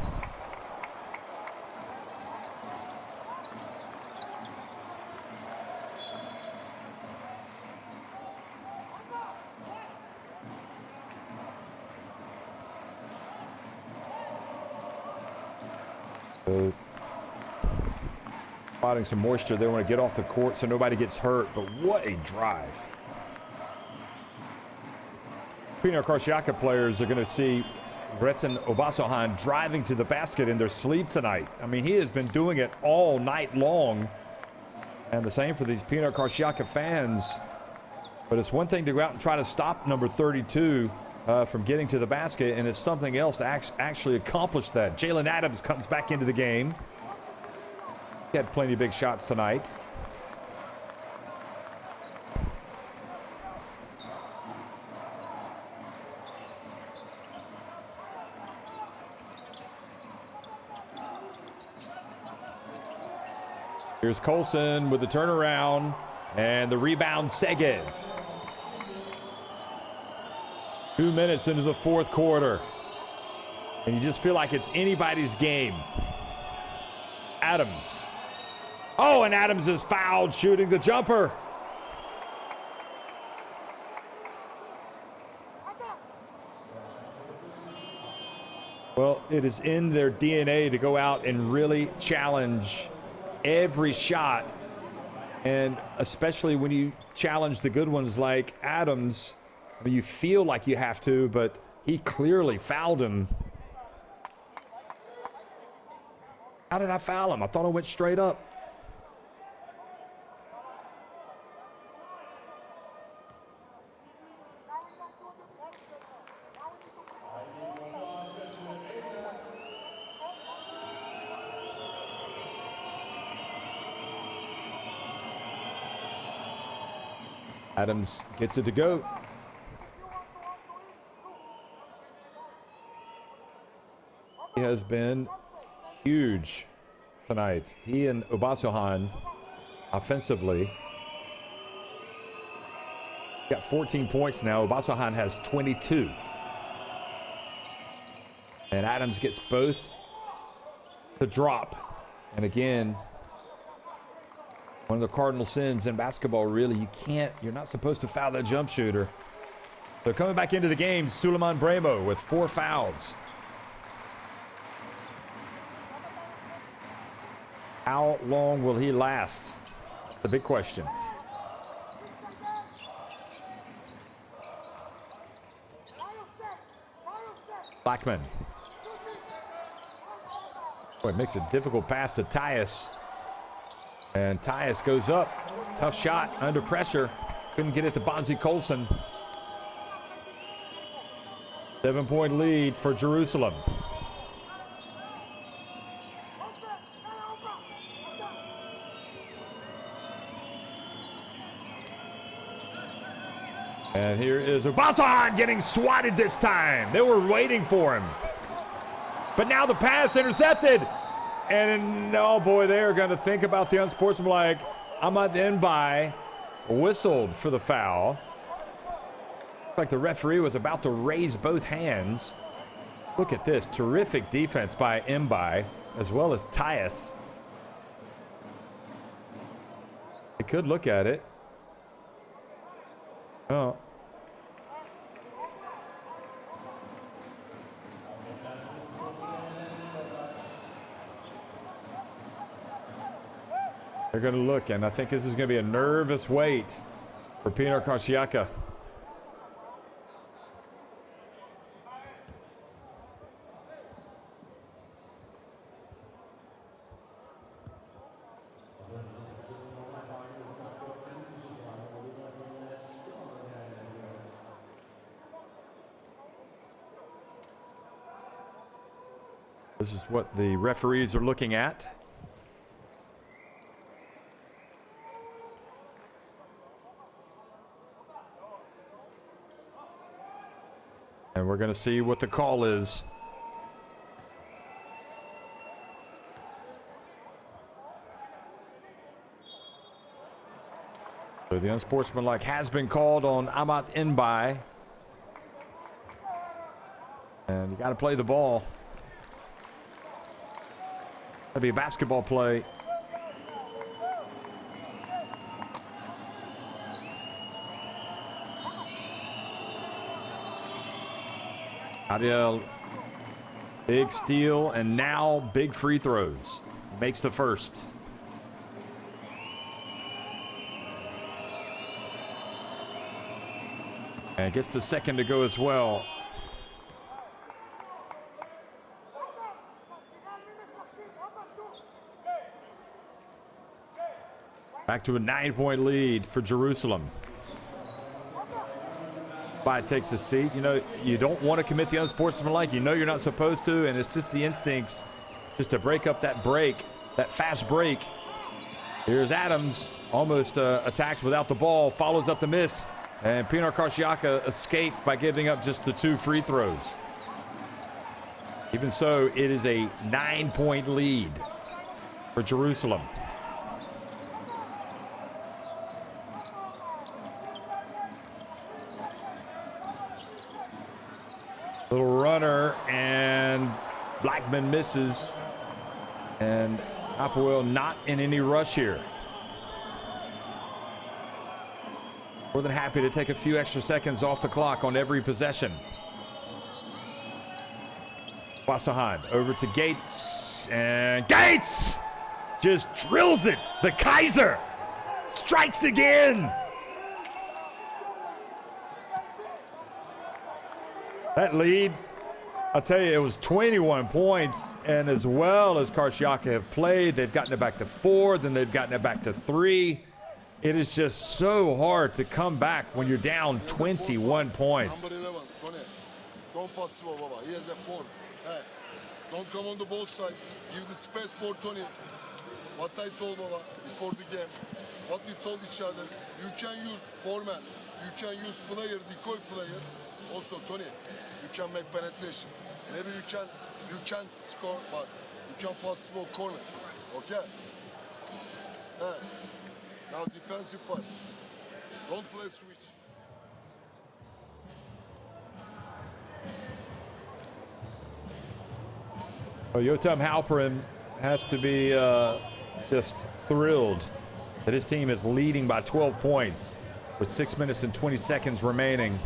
Spotting some moisture. They want to get off the court so nobody gets hurt. But what a drive. Pinar Karsiyaka players are going to see Breton Obasohan driving to the basket in their sleep tonight. I mean, he has been doing it all night long. And the same for these Pinar Karsiyaka fans. But it's one thing to go out and try to stop number 32 from getting to the basket, and it's something else to actually accomplish that. Jalen Adams comes back into the game. He had plenty of big shots tonight. Here's Colson with the turnaround and the rebound. Segev. 2 minutes into the fourth quarter, and you just feel like it's anybody's game. Adams. Oh, and Adams is fouled shooting the jumper. Well, it is in their DNA to go out and really challenge every shot, and especially when you challenge the good ones like Adams. I mean, you feel like you have to, but he clearly fouled him. How did I foul him? I thought I went straight up. Adams gets it to go. He has been huge tonight. He and Obasohan offensively got 14 points now. Obasohan has 22. And Adams gets both to drop. And again, one of the cardinal sins in basketball, really, you're not supposed to foul that jump shooter. So coming back into the game, Suleiman Bremo with 4 fouls. How long will he last? That's the big question. Blackman. Boy, it makes a difficult pass to Tyus. And Tyus goes up. Tough shot under pressure. Couldn't get it to Bonzi Colson. 7-point lead for Jerusalem. And here is Obasan getting swatted this time. They were waiting for him. But now the pass intercepted. And oh boy, they are going to think about the unsportsmanlike. Ahmad Nbai whistled for the foul. Looks like the referee was about to raise both hands. Look at this. Terrific defense by Nbai as well as Tyus. They could look at it. Oh. They're going to look, and I think this is going to be a nervous wait for Pinar Karsiyaka. This is what the referees are looking at. And we're going to see what the call is. So the unsportsmanlike has been called on Ahmad Nbai. And you got to play the ball. That'll be a basketball play. Ariel, big steal, and now big free throws. Makes the first. And gets the second to go as well. Back to a 9-point lead for Jerusalem. It takes a seat. You know, you don't want to commit the unsportsmanlike. You know you're not supposed to, and it's just the instincts just to break up that break, that fast break. Here's Adams, almost attacked without the ball, follows up the miss, and Pinar Karsiyaka escaped by giving up just the 2 free throws. Even so, it is a 9-point lead for Jerusalem. Little runner, and Blackman misses. And Hapoel not in any rush here. More than happy to take a few extra seconds off the clock on every possession. Wasahan over to Gates, and Gates just drills it. The Kaiser strikes again. That lead, I'll tell you, it was 21 points, and as well as Karsiyaka have played, they've gotten it back to 4, then they've gotten it back to 3. It is just so hard to come back when you're down 21 points. Number 11, Tony. Don't pass slow, Baba. He has a 4. Hey, don't come on the ball side. Give the space for Tony. What I told Baba before the game, what we told each other, you can use foreman, you can use flyer, decoy flyer. Also, Tony, you can make penetration. Maybe you can't score, but you can pass small corner. Okay? Hey. Now defensive pass. Don't play switch. Well, Yotam Halperin has to be just thrilled that his team is leading by 12 points with 6 minutes and 20 seconds remaining.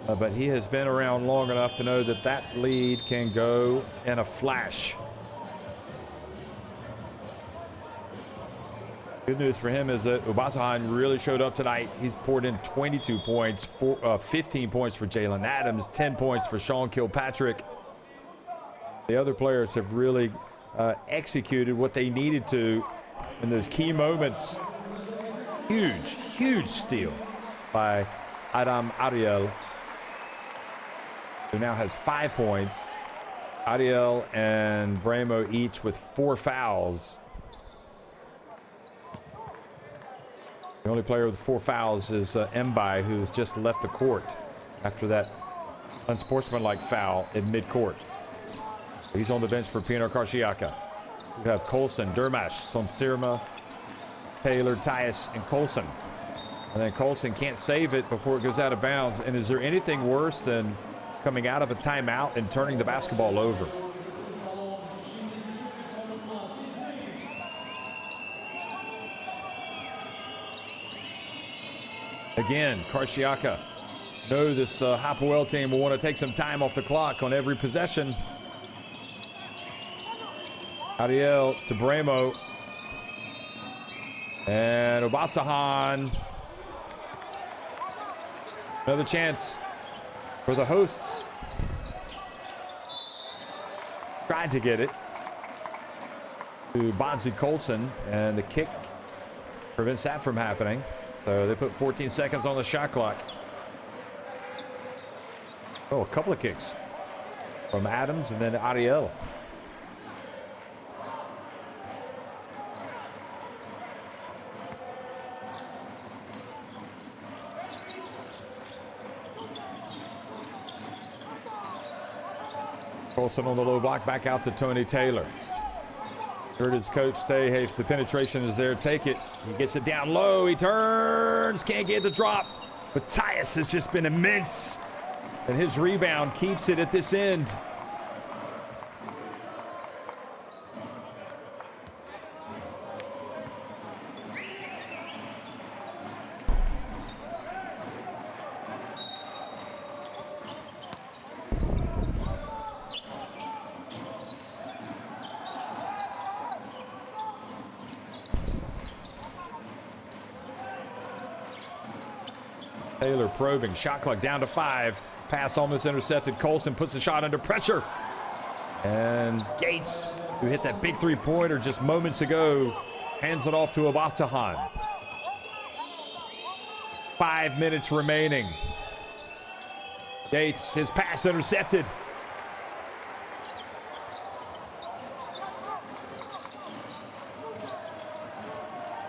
But he has been around long enough to know that that lead can go in a flash. Good news for him is that Obasahan really showed up tonight. He's poured in 22 points, 15 points for Jalen Adams, 10 points for Sean Kilpatrick. The other players have really executed what they needed to in those key moments. Huge, huge steal by Adam Ariel, who now has 5 points. Ariel and Bremo each with 4 fouls. The only player with 4 fouls is Mbai, who has just left the court after that unsportsmanlike foul in midcourt. He's on the bench for Pinar Karsiyaka. We have Colson, Dermash, Sonsirma, Taylor, Tyus, and Colson. And then Colson can't save it before it goes out of bounds. And is there anything worse than coming out of a timeout and turning the basketball over? Again, Karsiyaka. Know this Hapoel team will want to take some time off the clock on every possession. Ariel to Bremo. And Obasahan. Another chance for the hosts. Tried to get it to Bonzi Colson, and the kick prevents that from happening. So they put 14 seconds on the shot clock. Oh, a couple of kicks from Adams and then Ariel. Colson on the low block, back out to Tony Taylor. Heard his coach say, hey, if the penetration is there, take it. He gets it down low, he turns, can't get the drop. But Tyus has just been immense. And his rebound keeps it at this end. Taylor probing, shot clock down to 5. Pass almost intercepted. Colson puts the shot under pressure. And Gates, who hit that big three-pointer just moments ago, hands it off to Obasahan. 5 minutes remaining. Gates, his pass intercepted.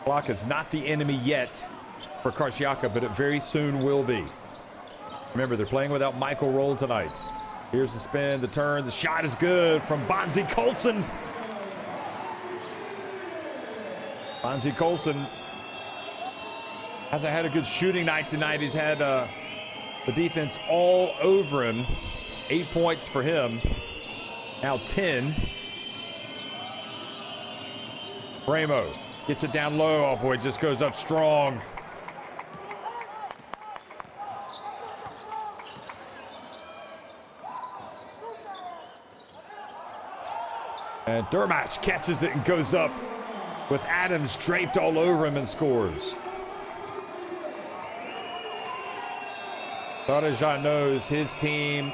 Clock is not the enemy yet for Karsiyaka, but it very soon will be. Remember, they're playing without Michael Roll tonight. Here's the spin, the turn, the shot is good from Bonzi Colson. Bonzi Colson hasn't had a good shooting night tonight. He's had the defense all over him. 8 points for him. Now 10. Bremo gets it down low. Oh boy, just goes up strong. And Dermash catches it and goes up with Adams draped all over him and scores. Tarajan knows his team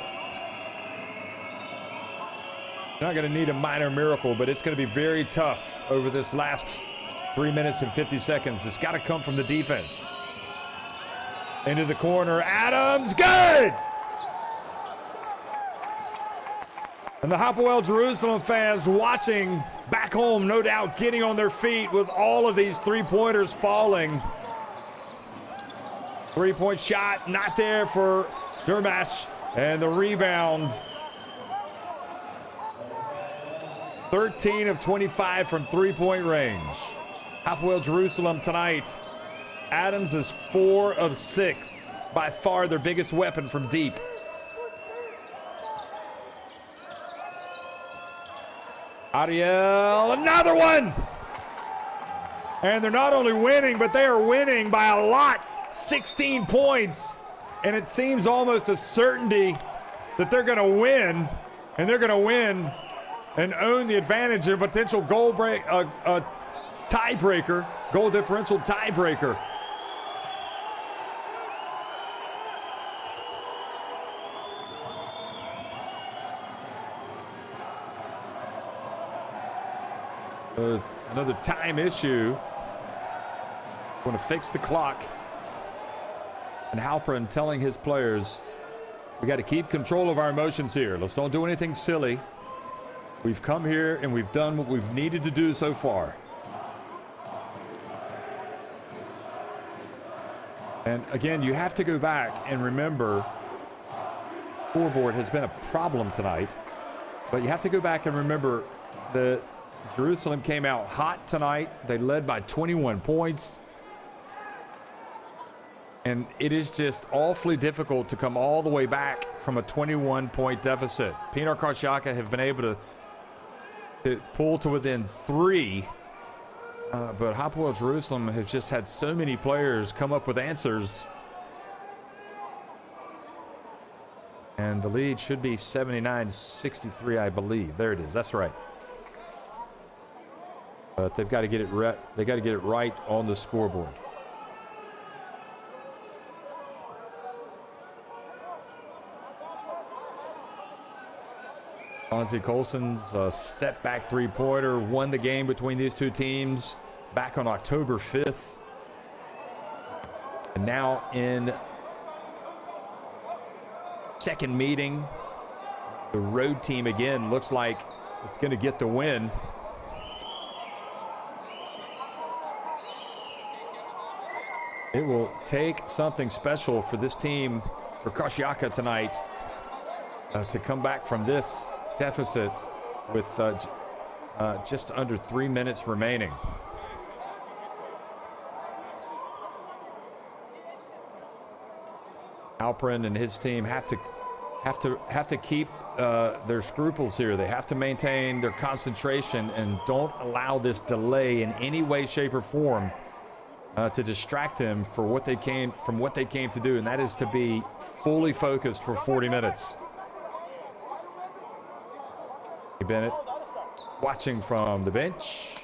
not going to need a minor miracle, but it's going to be very tough over this last 3 minutes and 50 seconds. It's got to come from the defense. Into the corner, Adams, good! And the Hapoel Jerusalem fans watching back home, no doubt getting on their feet with all of these three-pointers falling. Three-point shot, not there for Dermash, and the rebound. 13 of 25 from three-point range. Hapoel Jerusalem tonight. Adams is 4 of 6. By far their biggest weapon from deep. Ariel, another one! And they're not only winning, but they are winning by a lot. 16 points. and it seems almost a certainty that they're going to win, and they're going to win and own the advantage of a potential tiebreaker, goal differential tiebreaker. Another time issue. Going to fix the clock. And Halperin telling his players, we got to keep control of our emotions here. Let's don't do anything silly. We've come here and we've done what we've needed to do so far. And again, you have to go back and remember, scoreboard has been a problem tonight, but you have to go back and remember that Jerusalem came out hot tonight. They led by 21 points. And it is just awfully difficult to come all the way back from a 21-point deficit. Pinar Karsiyaka have been able to pull to within 3. But Hapoel Jerusalem has just had so many players come up with answers. And the lead should be 79-63, I believe. There it is. That's right. But they've got to get it they got to get it right on the scoreboard. Fonzie Colson's step back three-pointer won the game between these two teams back on October 5th. And now in second meeting, the road team again looks like it's going to get the win. It will take something special for this team, for Karsiyaka tonight, to come back from this deficit with just under 3 minutes remaining. Halperin and his team have to keep their scruples here. They have to maintain their concentration and don't allow this delay in any way, shape, or form to distract them from what they came to do, and that is to be fully focused for 40 minutes. Bennett watching from the bench,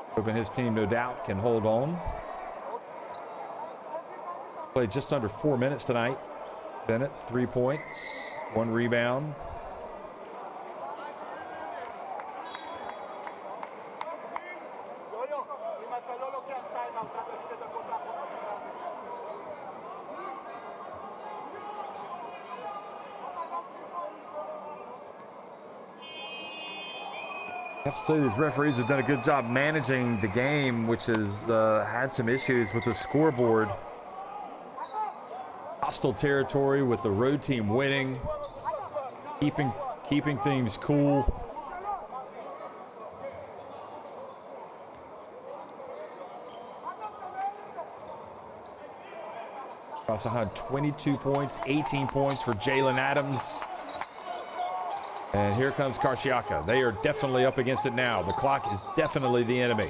hoping his team no doubt can hold on. Played just under 4 minutes tonight. Bennett, 3 points, 1 rebound. I have to say these referees have done a good job managing the game, which has had some issues with the scoreboard. Hostile territory with the road team winning, keeping things cool. Also had 22 points, 18 points for Jalen Adams. And here comes Karsiyaka. They are definitely up against it now. The clock is definitely the enemy.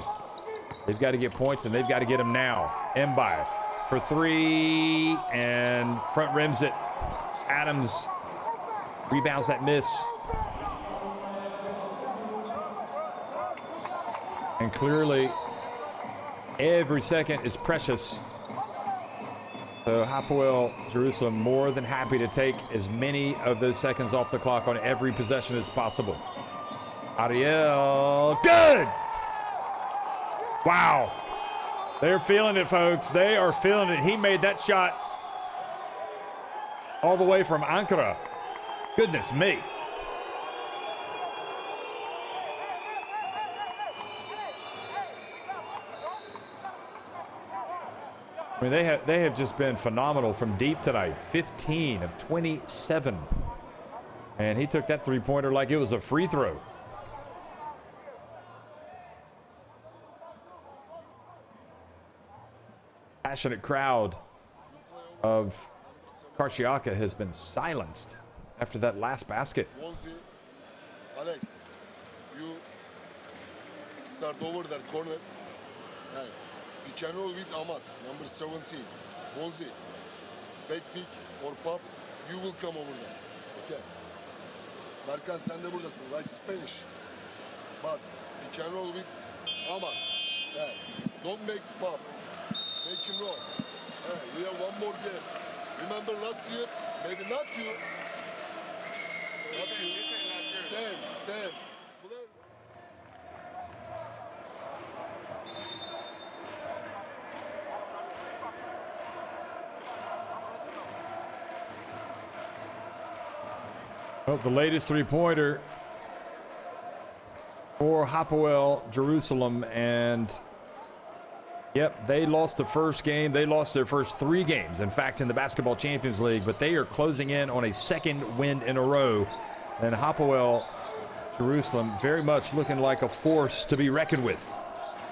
They've got to get points, and they've got to get them now. Mbai for 3, and front rims it. Adams rebounds that miss. And clearly, every second is precious. So Hapoel Jerusalem more than happy to take as many of those seconds off the clock on every possession as possible. Ariel, good! Wow. They're feeling it, folks. They are feeling it. He made that shot all the way from Ankara. Goodness me. I mean, they have just been phenomenal from deep tonight. 15 of 27. And he took that three-pointer like it was a free throw. Passionate crowd of Karsiyaka has been silenced after that last basket. Alex, you start over that corner. Hey. You can roll with Amat, number 17. Bonzi, back pick or pop, you will come over there. Okay. Berkan sen de buradasın. Like Spanish. But be can roll with Ahmad. Yeah. Don't make pop. Make him roll. Yeah. We have one more game. Remember last year? Maybe not you. Not you. Same. Well, the latest three-pointer for Hapoel Jerusalem, and yep, they lost the first game. They lost their first 3 games, in fact, in the Basketball Champions League, but they are closing in on a second win in a row. And Hapoel Jerusalem very much looking like a force to be reckoned with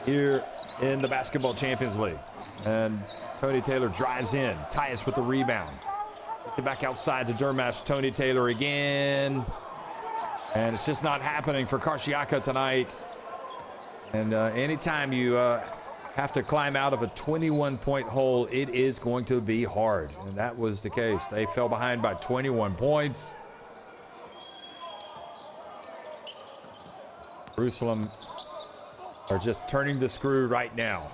here in the Basketball Champions League. And Tony Taylor drives in, Tyus with the rebound. Gets it back outside to Dermash. Tony Taylor again. And it's just not happening for Karsiyaka tonight. And anytime you have to climb out of a 21-point hole, it is going to be hard. And that was the case. They fell behind by 21 points. Jerusalem are just turning the screw right now.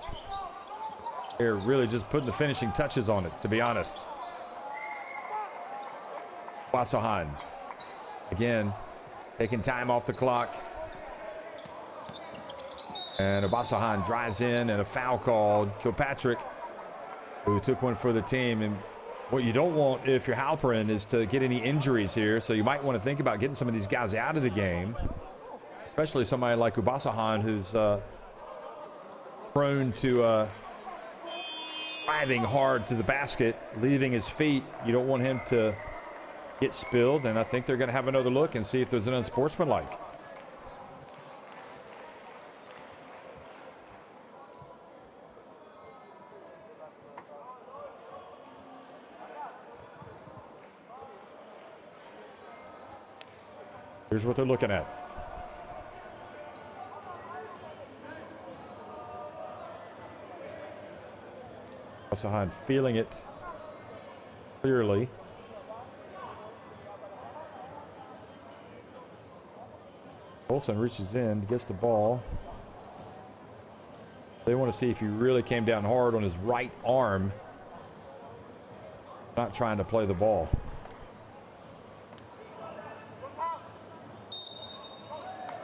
They're really just putting the finishing touches on it, to be honest. Wasahan again taking time off the clock, and Obasahan drives in and a foul called. Kilpatrick, who took one for the team. And what you don't want if you're Halperin is to get any injuries here, so you might want to think about getting some of these guys out of the game, especially somebody like Obasahan, who's prone to driving hard to the basket, leaving his feet. You don't want him to get spilled, and I think they're going to have another look and see if there's an unsportsmanlike. Here's what they're looking at. Wasahan feeling it clearly. Olsen reaches in, gets the ball. They want to see if he really came down hard on his right arm. Not trying to play the ball.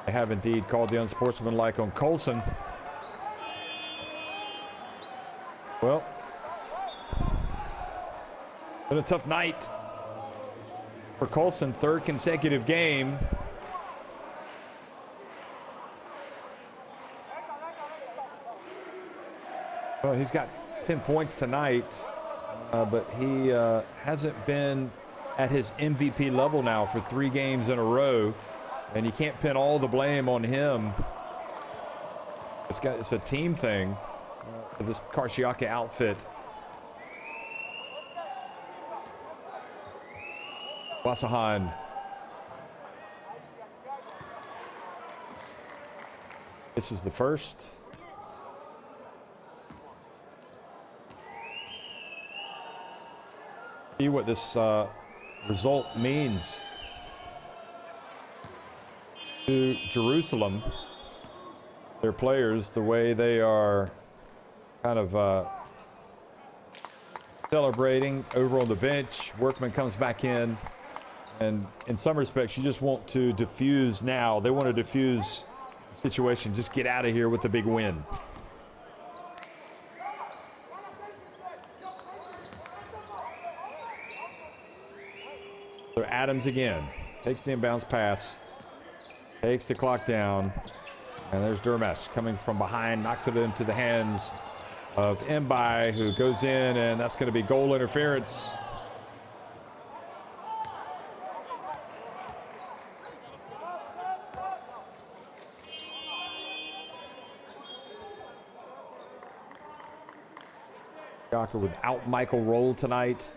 They have indeed called the unsportsmanlike on Colson. Well, been a tough night for Colson, 3rd consecutive game. Well, he's got 10 points tonight, but he hasn't been at his MVP level now for 3 games in a row, and you can't pin all the blame on him. It's a team thing for this Karsiyaka outfit. Wasahan. This is the first. See what this result means to Jerusalem, their players, the way they are kind of celebrating over on the bench. Workman comes back in, and in some respects you just want to diffuse now. They want to diffuse the situation, just get out of here with the big win. So Adams again takes the inbounds pass, takes the clock down, and there's Dermash coming from behind, knocks it into the hands of Mbai, who goes in, and that's going to be goal interference. Karsiyaka without Michael Roll tonight.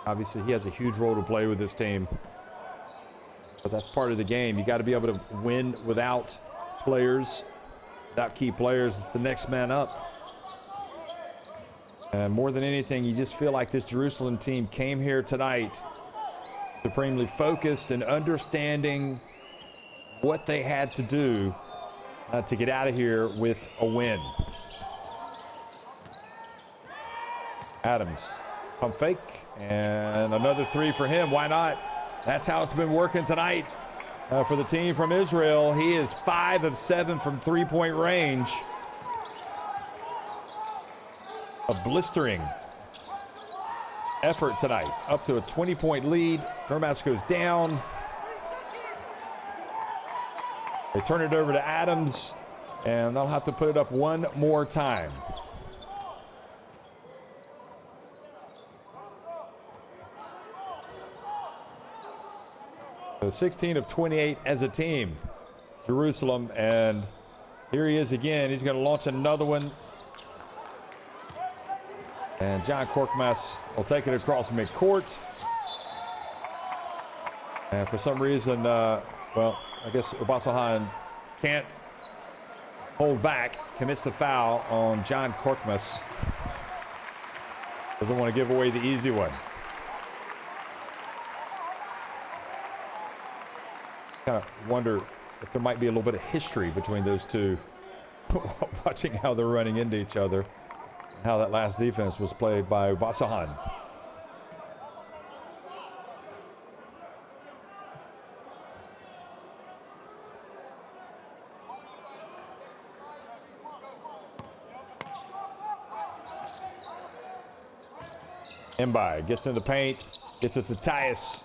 Obviously, he has a huge role to play with this team, but that's part of the game. You got to be able to win without players, without key players. It's the next man up. And more than anything, you just feel like this Jerusalem team came here tonight supremely focused and understanding what they had to do to get out of here with a win. Adams, pump fake, and another three for him. Why not? That's how it's been working tonight for the team from Israel. He is 5 of 7 from three-point range. A blistering effort tonight, up to a 20-point lead. Durmaz goes down. They turn it over to Adams, and they'll have to put it up one more time. So 16 of 28 as a team, Jerusalem, and here he is again. He's going to launch another one. And John Korkmaz will take it across midcourt. And for some reason, well, I guess Obasohan can't hold back, commits the foul on John Korkmaz. Doesn't want to give away the easy one. Kind of wonder if there might be a little bit of history between those two, watching how they're running into each other and how that last defense was played by Obasohan. Mbai gets in the paint, gets it to Tyus.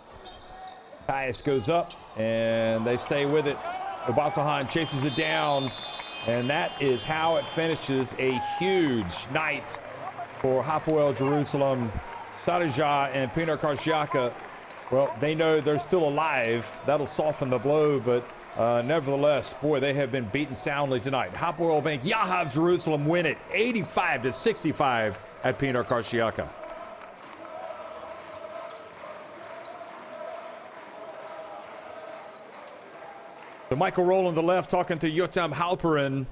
Tyus goes up, and they stay with it. Obasohan chases it down, and that is how it finishes. A huge night for Hapoel Jerusalem. Sarija and Pinar Karsiyaka, well, they know they're still alive. That'll soften the blow, but nevertheless, boy, they have been beaten soundly tonight. Hapoel Bank Yahav Jerusalem win it 85-65 at Pinar Karsiyaka. So Michael Roll on the left talking to Yotam Halperin,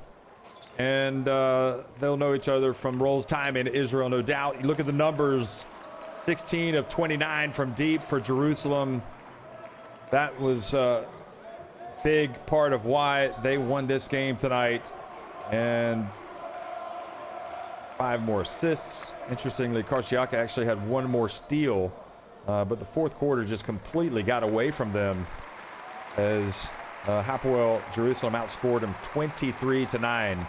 and they'll know each other from Roll's time in Israel, no doubt. You look at the numbers, 16 of 29 from deep for Jerusalem. That was a big part of why they won this game tonight. And 5 more assists. Interestingly, Karsiyaka actually had 1 more steal, but the fourth quarter just completely got away from them as Hapoel Jerusalem outscored them 23-9.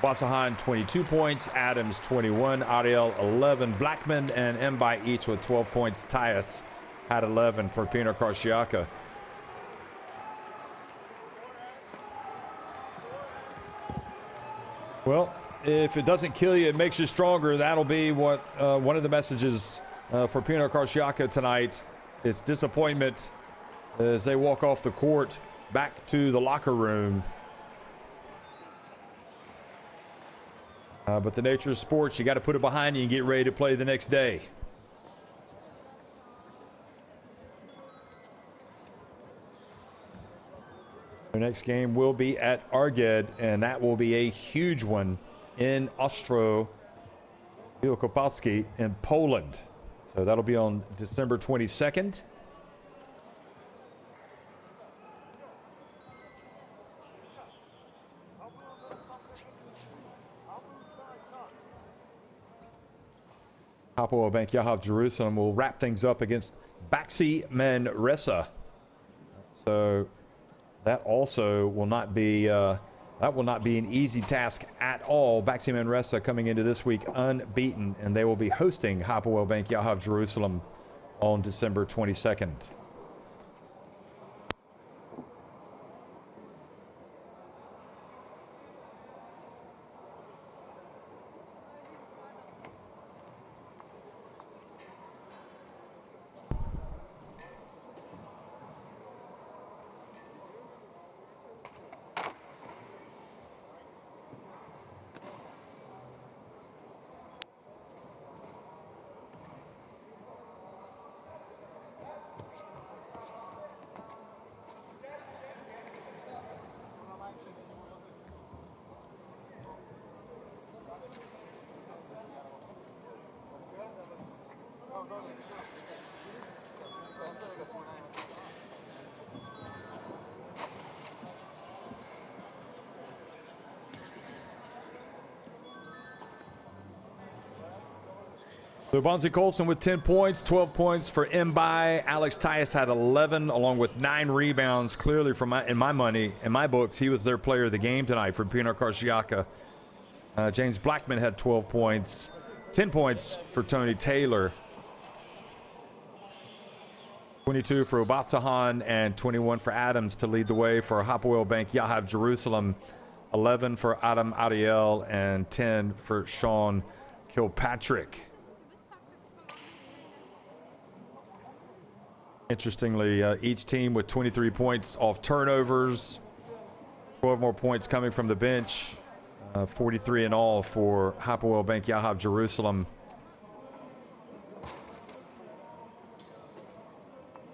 Obasohan 22 points, Adams 21, Ariel 11, Blackman and Mbai each with 12 points. Tyus had 11 for Pinar Karsiyaka. Well, if it doesn't kill you, it makes you stronger. That'll be what one of the messages for Pinar Karsiyaka tonight. It's disappointment as they walk off the court back to the locker room. But the nature of sports, you got to put it behind you and get ready to play the next day. The next game will be at Arged, and that will be a huge one in Ostro Wielkopolski in Poland. So that'll be on December 22nd. Hapoel Bank Yahav Jerusalem will wrap things up against Baxi Manresa. So that also will not be an easy task at all. Baxi Manresa coming into this week unbeaten, and they will be hosting Hapoel Bank Yahav Jerusalem on December 22nd. So Bonzi Colson with 10 points, 12 points for Mbai. Alex Tyus had 11 along with 9 rebounds. Clearly in my books, he was their player of the game tonight for Pinar Karsiyaka. James Blackman had 12 points, 10 points for Tony Taylor. 22 for Obatahan and 21 for Adams to lead the way for Hapoel Bank Yahav Jerusalem. 11 for Adam Ariel and 10 for Sean Kilpatrick. Interestingly, each team with 23 points off turnovers, 12 more points coming from the bench, 43 in all for Hapoel Bank Yahav Jerusalem.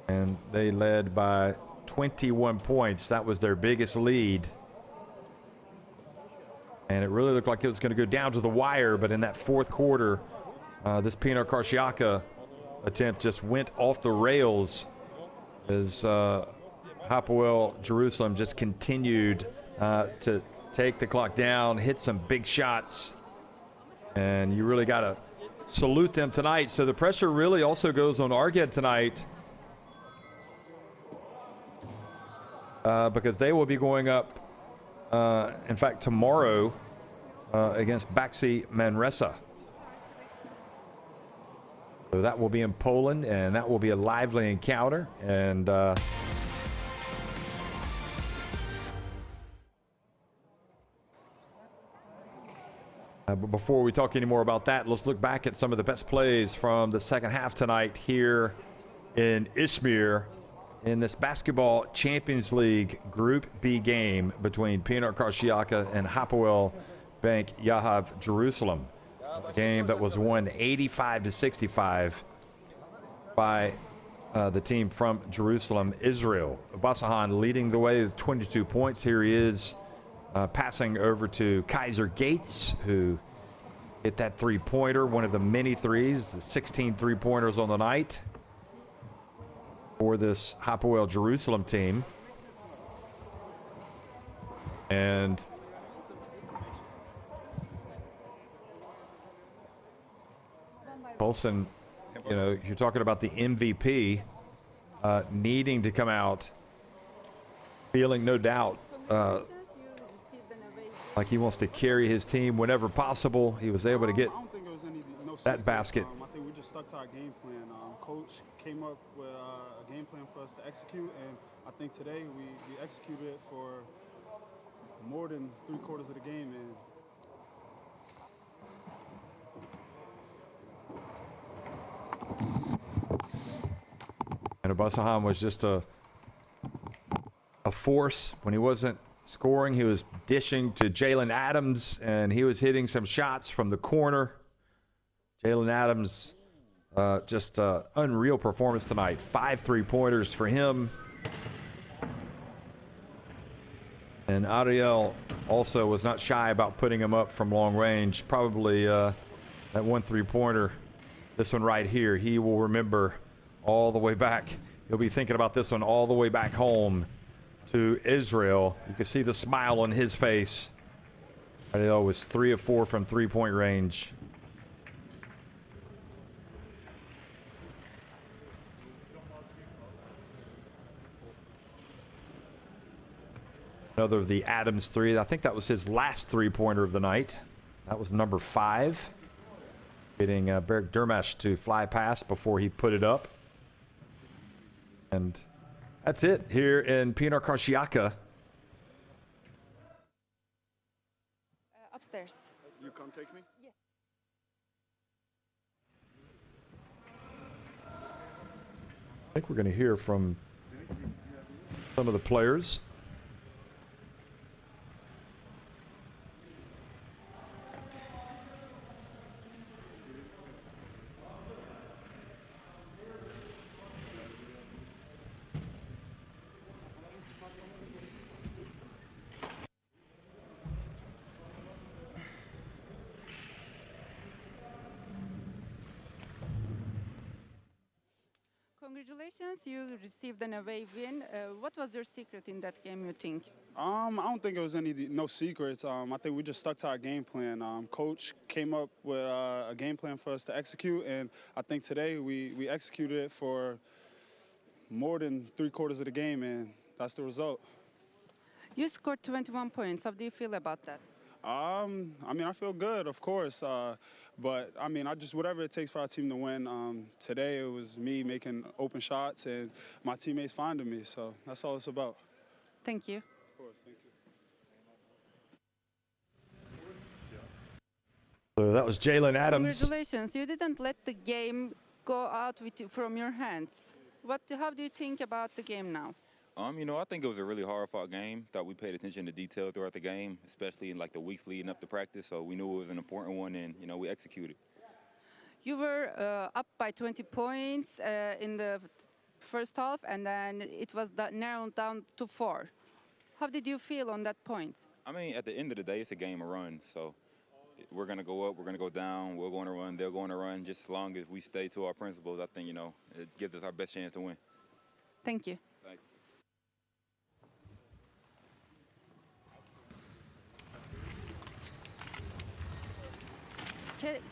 And they led by 21 points. That was their biggest lead. And it really looked like it was going to go down to the wire, but in that fourth quarter, this Pinar Karsiyaka attempt just went off the rails as Hapoel Jerusalem just continued to take the clock down, hit some big shots, and you really got to salute them tonight. So the pressure really also goes on Arged tonight, because they will be going up, in fact, tomorrow against Baxi Manresa. So that will be in Poland, and that will be a lively encounter. And but before we talk any more about that, let's look back at some of the best plays from the second half tonight here in Izmir in this Basketball Champions League Group B game between Pinar Karsiyaka and Hapoel Bank Yahav Jerusalem. A game that was won 85-65 by the team from Jerusalem, Israel. Basahan leading the way with 22 points. Here he is passing over to Kaiser Gates, who hit that three-pointer, one of the many threes, the 16 three-pointers on the night for this Hapoel Jerusalem team. And Colson, you know, you're talking about the MVP needing to come out feeling no doubt like he wants to carry his team whenever possible. He was able to get that basket. I think we just stuck to our game plan. Coach came up with a game plan for us to execute, and I think today we executed it for more than 3/4 of the game. And Abasahan was just a force when he wasn't scoring. He was dishing to Jalen Adams, and he was hitting some shots from the corner. Jalen Adams, just unreal performance tonight. 5 three-pointers for him. And Ariel also was not shy about putting him up from long range. Probably that one three-pointer, this one right here, he will remember all the way back. He'll be thinking about this one all the way back home to Israel. You can see the smile on his face. Ariel was 3 of 4 from three-point range. Another of the Adams three. I think that was his last three-pointer of the night. That was number 5. Getting Berg Dermash to fly past before he put it up. And that's it here in Pinar Karsiyaka. Upstairs. You come take me? Yes. I think we're going to hear from some of the players. Congratulations, you received an away win. What was your secret in that game, you think? I don't think it was no secrets. I think we just stuck to our game plan. Coach came up with a game plan for us to execute, and I think today we executed it for more than 3/4 of the game, and that's the result. You scored 21 points. How do you feel about that? I mean, I feel good, of course, but I mean, whatever it takes for our team to win. Today it was me making open shots and my teammates finding me, so that's all it's about. Thank you. Of course, thank you. So that was Jalen Adams. Congratulations. You didn't let the game go out from your hands. How do you think about the game now? You know, I think it was a really hard-fought game. Thought we paid attention to detail throughout the game, especially in like the weeks leading up to practice. So we knew it was an important one, and you know, we executed. You were up by 20 points in the first half, and then it was narrowed down to 4. How did you feel on that point? I mean, at the end of the day, it's a game of runs. So we're gonna go up, we're gonna go down, we're going to run, they're going to run. Just as long as we stay to our principles, I think it gives us our best chance to win. Thank you. Thank you.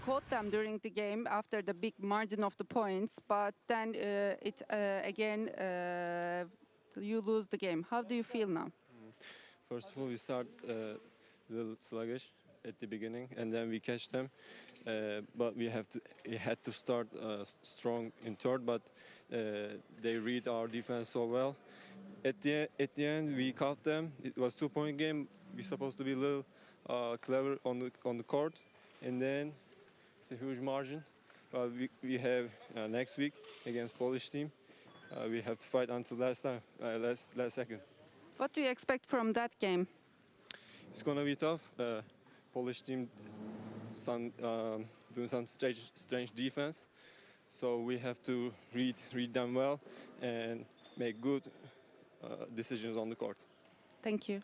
Caught them during the game after the big margin of the points, but then you lose the game. How do you feel now? First of all, we start a little sluggish at the beginning, and then we catch them. But we had to start strong in third, but they read our defense so well. At the end, we caught them. It was 2-point game. We're supposed to be a little clever on the court. And then it's a huge margin. But we have next week against Polish team. We have to fight until last second. What do you expect from that game? It's gonna be tough. Polish team doing some strange defense, so we have to read them well and make good decisions on the court. Thank you.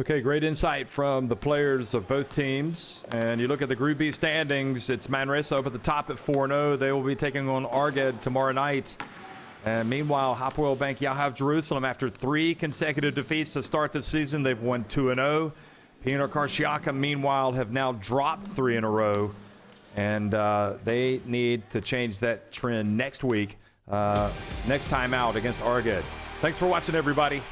Okay, great insight from the players of both teams. And you look at the Group B standings, it's Manresa up at the top at 4-0. They will be taking on Arged tomorrow night. And meanwhile, Hapoel Bank Yahav Jerusalem, after 3 consecutive defeats to start the season, they've won 2-0. Pinar Karsiyaka, meanwhile, have now dropped 3 in a row. And they need to change that trend next week, next time out against Arged. Thanks for watching, everybody.